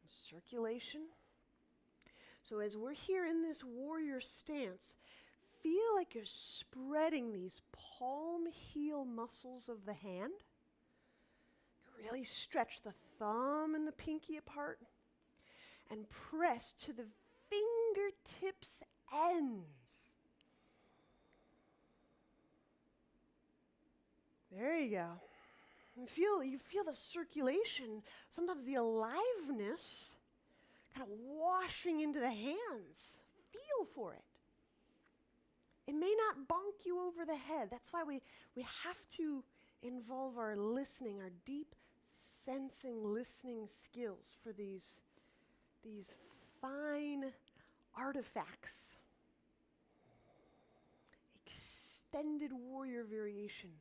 circulation. So as we're here in this warrior stance, feel like you're spreading these palm heel muscles of the hand. Really stretch the thumb and the pinky apart and press to the fingertips ends. There you go. You feel the circulation, sometimes the aliveness, kind of washing into the hands. Feel for it. It may not bonk you over the head. That's why we have to involve our listening, our deep sensing listening skills for these fine artifacts. Extended warrior variation.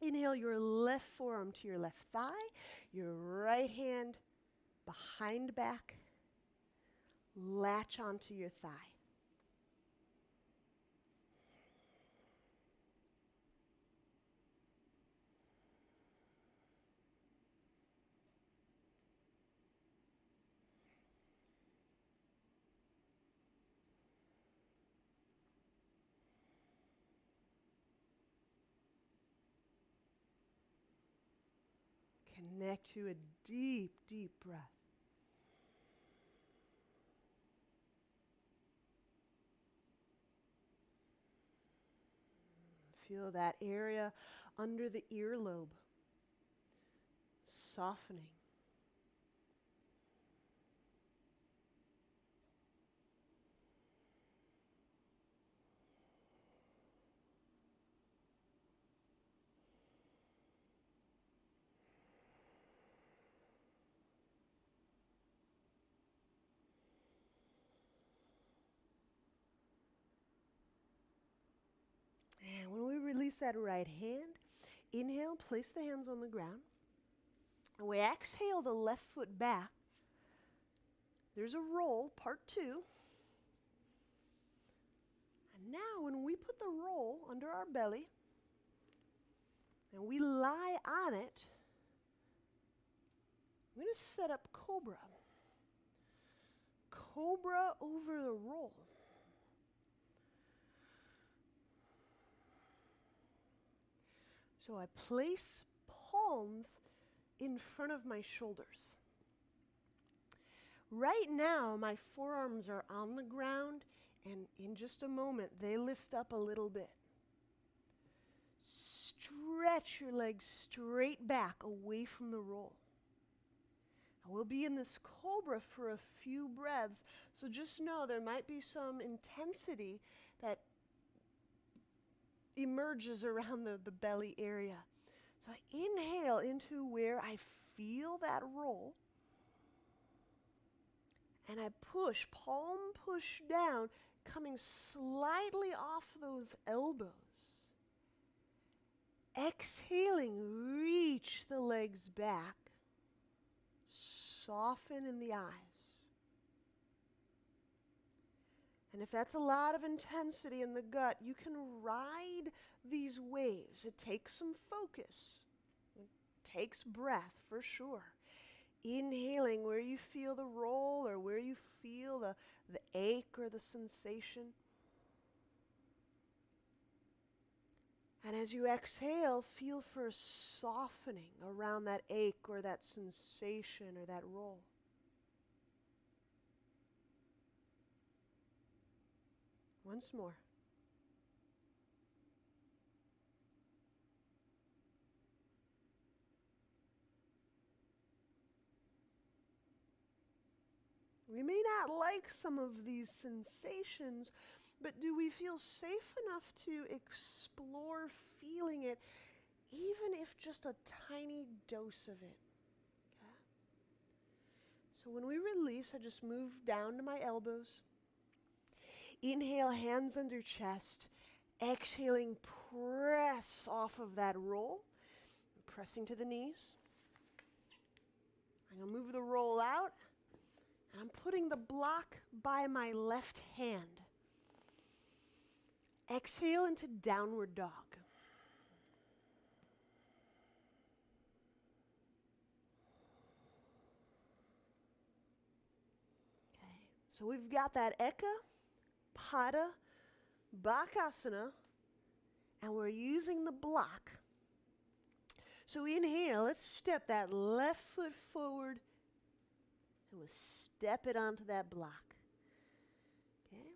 Inhale your left forearm to your left thigh, your right hand behind back, latch onto your thigh. Connect to a deep, deep breath. Feel that area under the earlobe softening. And when we release that right hand, inhale, place the hands on the ground. And we exhale the left foot back. There's a roll, part 2. And now when we put the roll under our belly and we lie on it, we're going to set up cobra. Cobra over the roll. So I place palms in front of my shoulders. Right now, my forearms are on the ground, and in just a moment, they lift up a little bit. Stretch your legs straight back away from the roll. And we'll be in this cobra for a few breaths, so just know there might be some intensity that emerges around the belly area. So I inhale into where I feel that roll. And I push, palm push down, coming slightly off those elbows. Exhaling, reach the legs back. Soften in the eyes. And if that's a lot of intensity in the gut, you can ride these waves. It takes some focus. It takes breath for sure. Inhaling where you feel the roll or where you feel the ache or the sensation. And as you exhale, feel for a softening around that ache or that sensation or that roll. Once more. We may not like some of these sensations, but do we feel safe enough to explore feeling it, even if just a tiny dose of it? Okay. So when we release, I just move down to my elbows. Inhale, hands under chest. Exhaling, press off of that roll. Pressing to the knees. I'm going to move the roll out. And I'm putting the block by my left hand. Exhale into downward dog. Okay, so we've got that Eka, Pada, Bakasana, and we're using the block. So inhale, let's step that left foot forward, and we'll step it onto that block. Okay,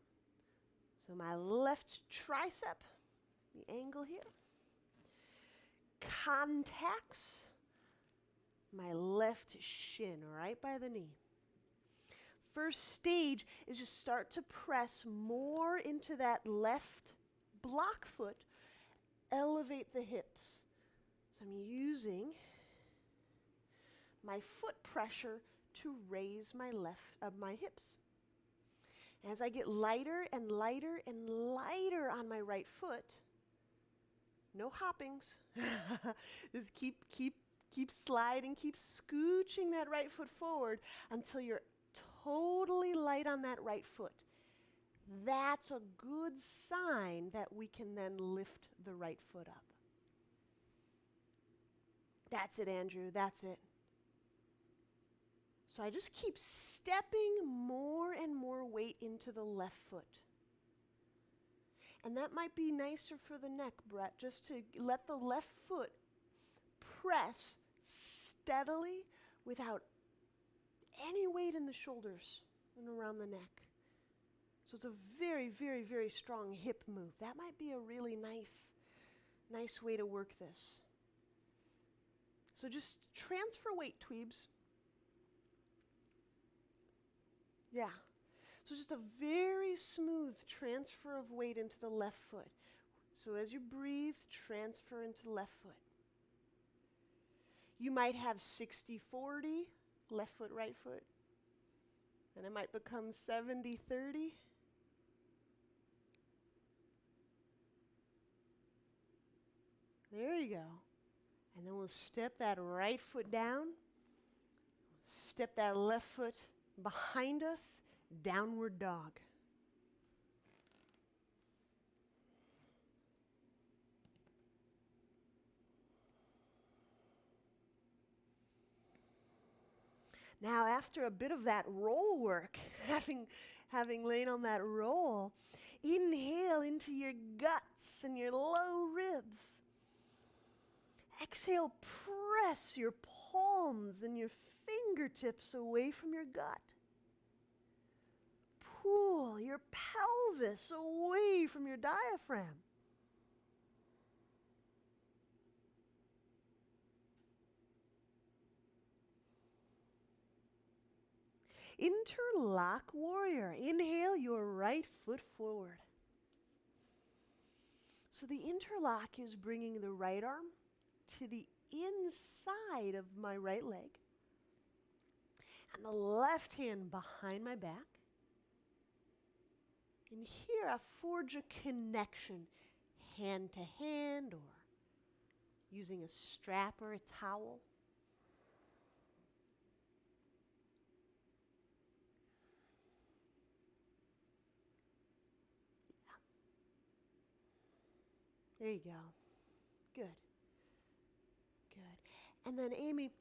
so my left tricep, the angle here, contacts my left shin right by the knee. First stage is just start to press more into that left block foot, elevate the hips. So I'm using my foot pressure to raise my hips. As I get lighter and lighter and lighter on my right foot, no hoppings. Just keep sliding, keep scooching that right foot forward until you're totally light on that right foot. That's a good sign that we can then lift the right foot up. That's it, Andrew, that's it. So I just keep stepping more and more weight into the left foot. And that might be nicer for the neck, Brett, just to let the left foot press steadily without any weight in the shoulders and around the neck. So it's a very, very, very strong hip move. That might be a really nice way to work this. So just transfer weight, tweebs. Yeah. So just a very smooth transfer of weight into the left foot. So as you breathe, transfer into the left foot. You might have 60-40, left foot, right foot. And it might become 70-30. There you go. And then we'll step that right foot down. Step that left foot behind us, downward dog. Now, after a bit of that roll work, having laid on that roll, inhale into your guts and your low ribs. Exhale, press your palms and your fingertips away from your gut. Pull your pelvis away from your diaphragm. Interlock warrior. Inhale your right foot forward. So the interlock is bringing the right arm to the inside of my right leg and the left hand behind my back. And here I forge a connection, hand to hand or using a strap or a towel. Yeah. There you go. Good. Good. And then Amy,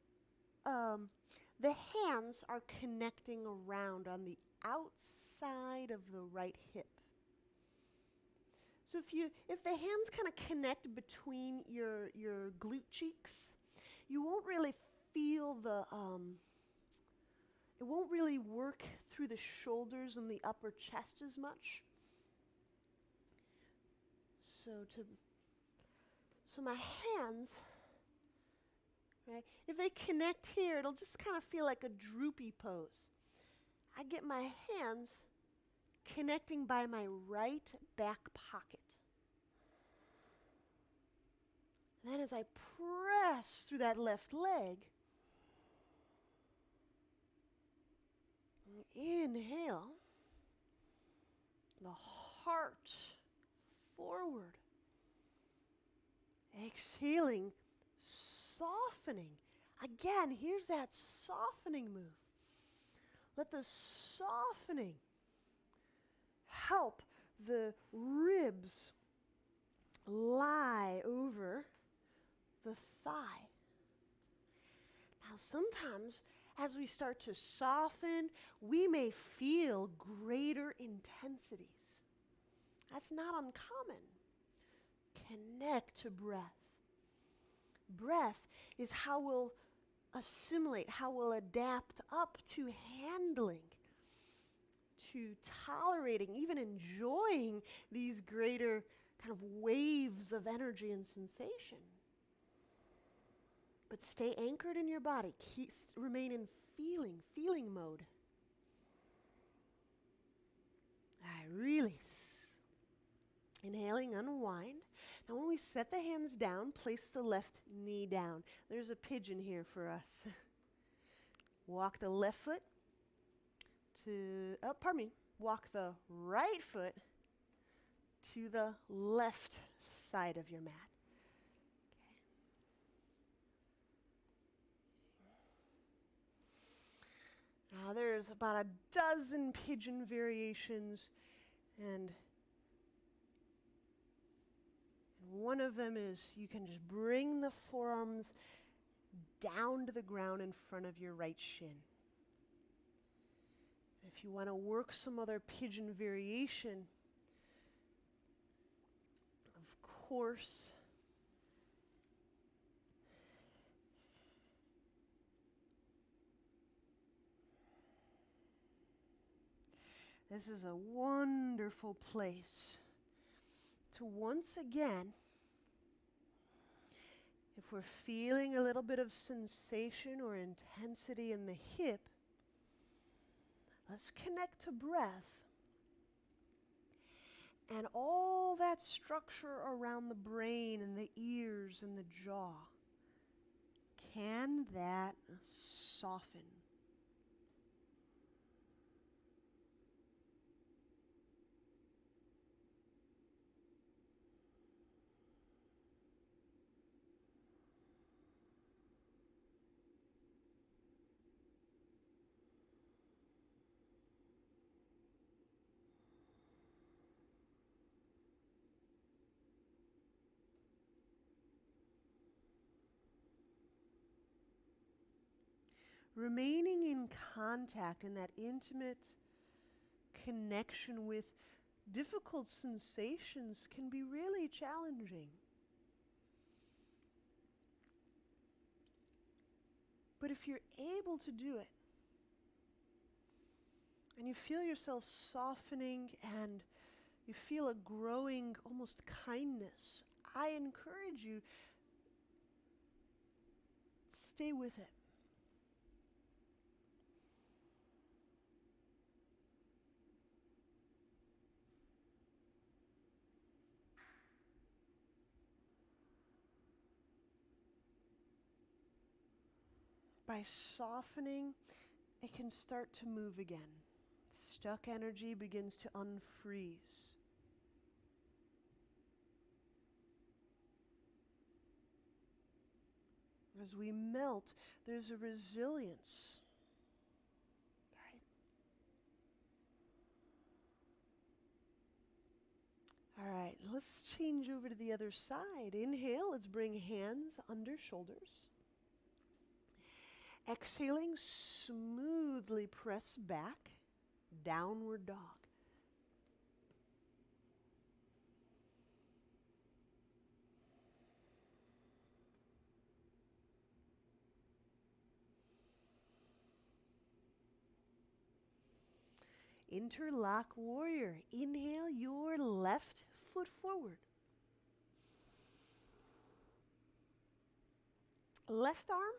the hands are connecting around on the outside of the right hip. So if the hands kind of connect between your glute cheeks, you won't really feel it won't really work through the shoulders and the upper chest as much. So my hands, right, if they connect here, it'll just kind of feel like a droopy pose. I get my hands connecting by my right back pocket. And then as I press through that left leg, inhale, the heart forward. Exhaling, softening. Again, here's that softening move. Let the softening help the ribs lie over the thigh. Now, sometimes as we start to soften, we may feel greater intensities. That's not uncommon. Connect to breath. Breath is how we'll assimilate, how we'll adapt up to handling, to tolerating, even enjoying these greater kind of waves of energy and sensation. But stay anchored in your body. Remain in feeling mode. All right, release. Inhaling, unwind. Now when we set the hands down, place the left knee down. There's a pigeon here for us. Walk the left foot walk the right foot to the left side of your mat. Okay. Now there's about a dozen pigeon variations, and one of them is you can just bring the forearms down to the ground in front of your right shin. If you want to work some other pigeon variation, of course, this is a wonderful place to once again, if we're feeling a little bit of sensation or intensity in the hip, let's connect to breath and all that structure around the brain and the ears and the jaw. Can that soften? Remaining in contact in that intimate connection with difficult sensations can be really challenging. But if you're able to do it, and you feel yourself softening and you feel a growing almost kindness, I encourage you, stay with it. By softening, it can start to move again. Stuck energy begins to unfreeze. As we melt, there's a resilience. Right? All right, let's change over to the other side. Inhale, let's bring hands under shoulders. Exhaling, smoothly press back, downward dog. Interlock warrior. Inhale your left foot forward. Left arm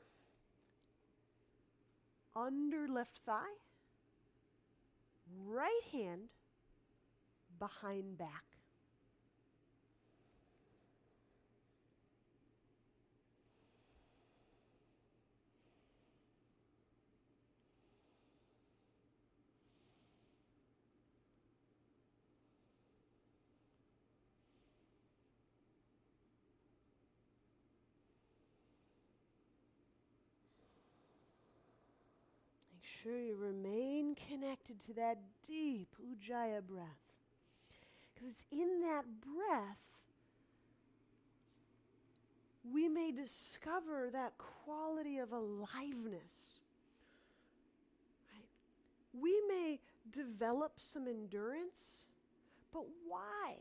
under left thigh, right hand behind back. Make sure you remain connected to that deep Ujjayi breath. Because it's in that breath we may discover that quality of aliveness. Right? We may develop some endurance, but why?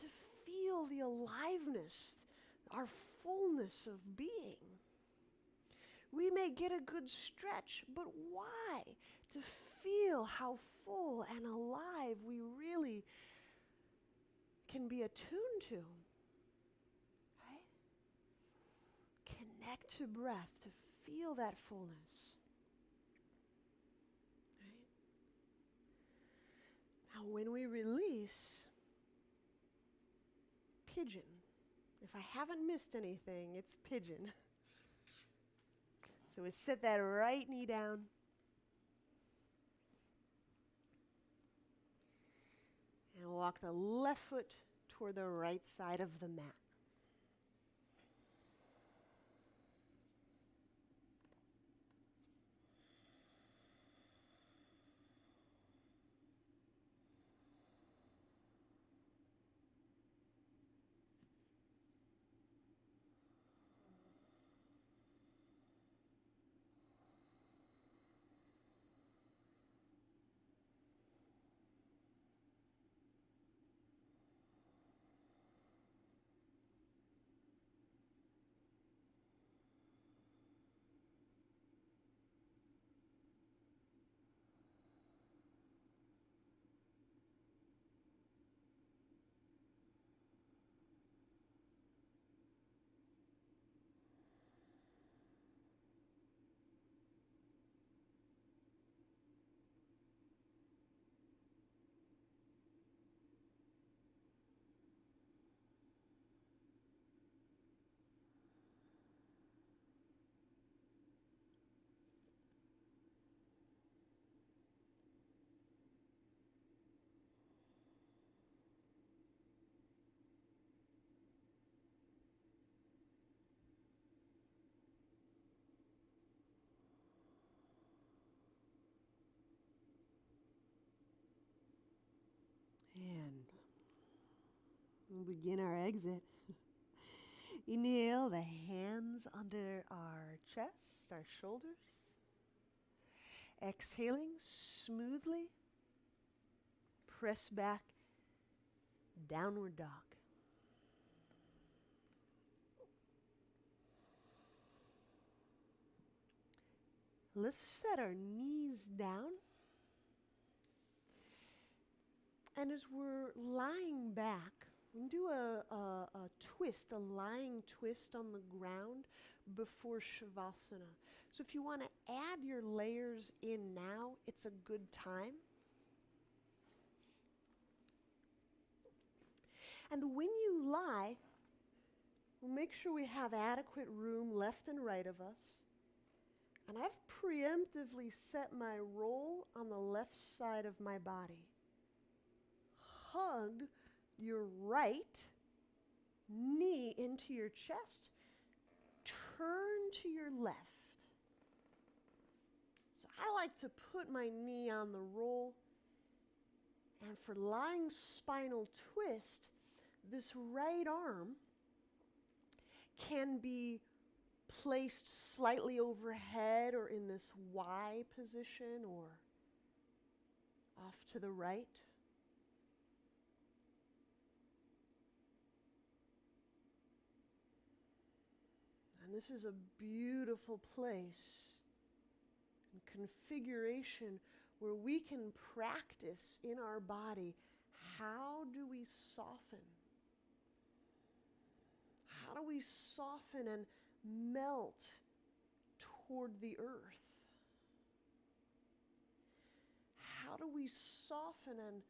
To feel the aliveness, our fullness of being. We may get a good stretch, but why? To feel how full and alive we really can be attuned to. Right? Connect to breath to feel that fullness. Right? Now when we release, pigeon. If I haven't missed anything, it's pigeon. So we sit that right knee down. And walk the left foot toward the right side of the mat. And we'll begin our exit. Inhale, the hands under our chest, our shoulders. Exhaling smoothly, press back, downward dog. Let's set our knees down. And as we're lying back, we can do a twist, a lying twist on the ground before Shavasana. So if you want to add your layers in now, it's a good time. And when you lie, we'll make sure we have adequate room left and right of us. And I've preemptively set my roll on the left side of my body. Hug your right knee into your chest. Turn to your left. So I like to put my knee on the roll. And for lying spinal twist, this right arm can be placed slightly overhead or in this Y position or off to the right. And this is a beautiful place and configuration where we can practice in our body. How do we soften? How do we soften and melt toward the earth? How do we soften and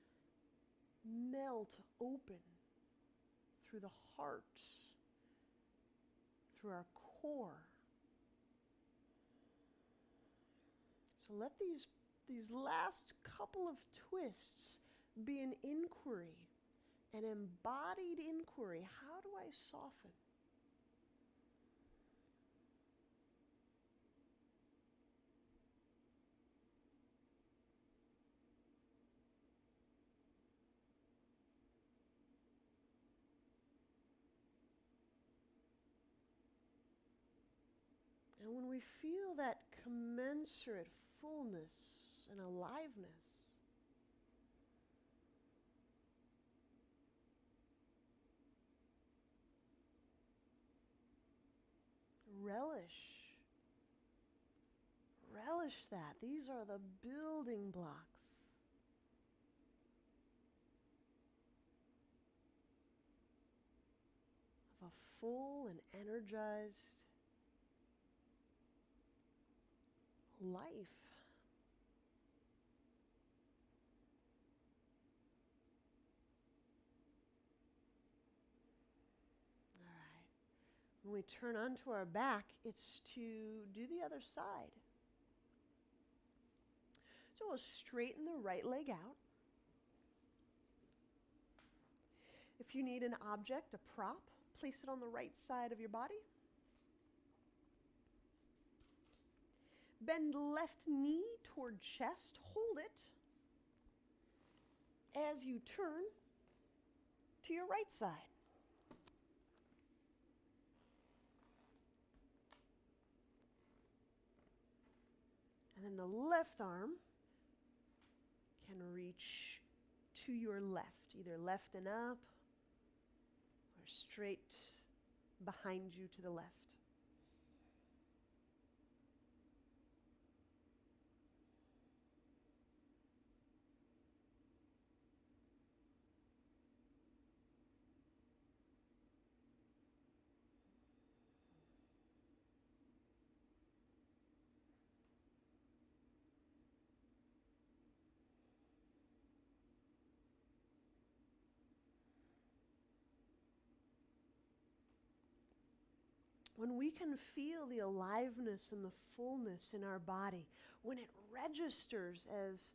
melt open through the heart, through our core? So let these last couple of twists be an inquiry, an embodied inquiry. How do I soften? And when we feel that commensurate fullness and aliveness, relish that. These are the building blocks of a full and energized life. When we turn onto our back, it's to do the other side. So we'll straighten the right leg out. If you need an object, a prop, place it on the right side of your body. Bend left knee toward chest. Hold it as you turn to your right side. And then the left arm can reach to your left, either left and up or straight behind you to the left. When we can feel the aliveness and the fullness in our body, when it registers as,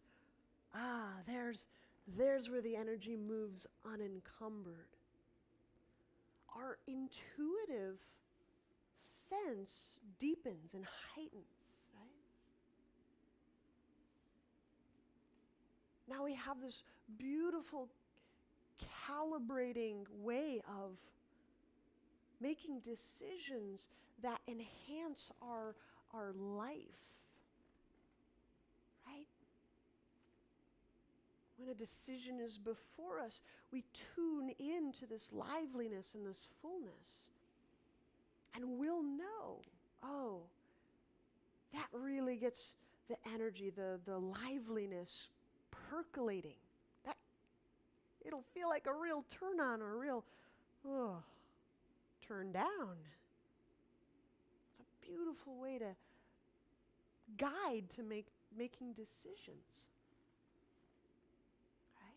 there's where the energy moves unencumbered, our intuitive sense deepens and heightens, right? Now we have this beautiful calibrating way of making decisions that enhance our life, right? When a decision is before us, we tune into this liveliness and this fullness, and we'll know, oh, that really gets the energy, the liveliness percolating. That it'll feel like a real turn on or a real, turn down. It's a beautiful way to guide to making decisions. Right?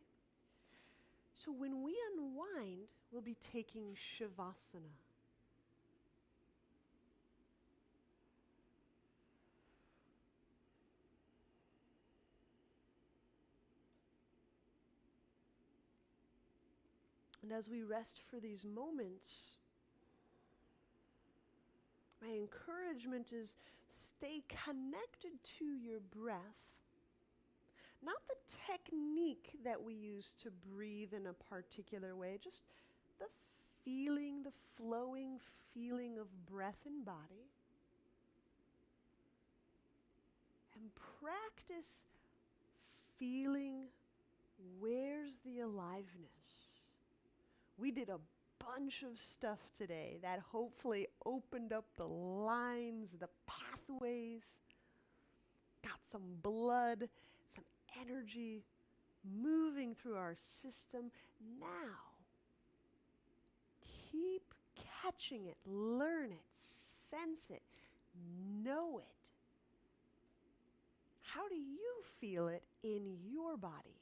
So when we unwind, we'll be taking Shavasana. And as we rest for these moments, my encouragement is stay connected to your breath. Not the technique that we use to breathe in a particular way, just the feeling, the flowing feeling of breath and body. And practice feeling where's the aliveness. We did a bunch of stuff today that hopefully opened up the lines, the pathways, got some blood, some energy moving through our system. Now, keep catching it, learn it, sense it, know it. How do you feel it in your body?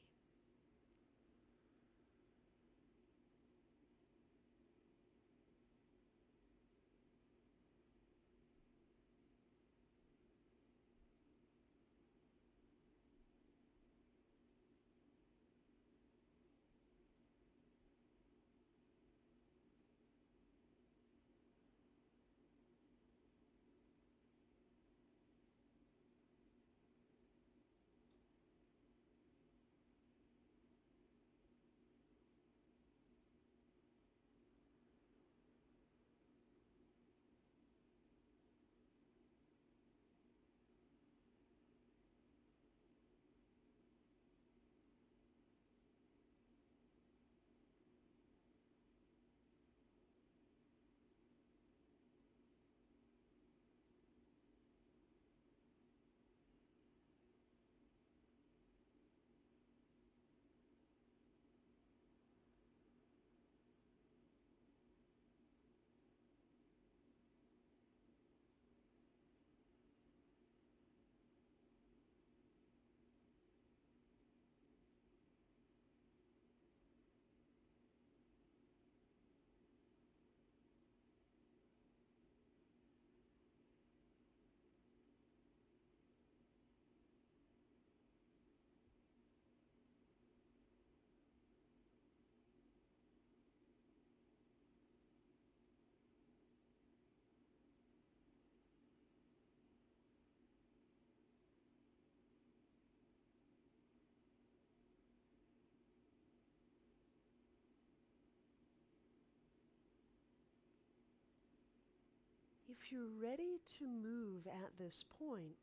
if you're ready to move at this point,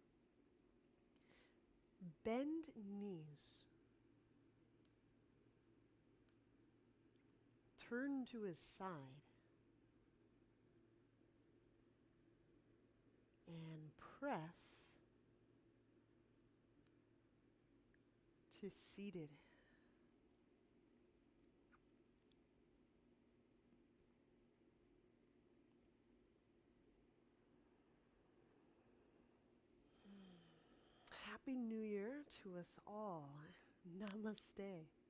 bend knees. Turn to his side. And press to seated. Happy New Year to us all. Namaste.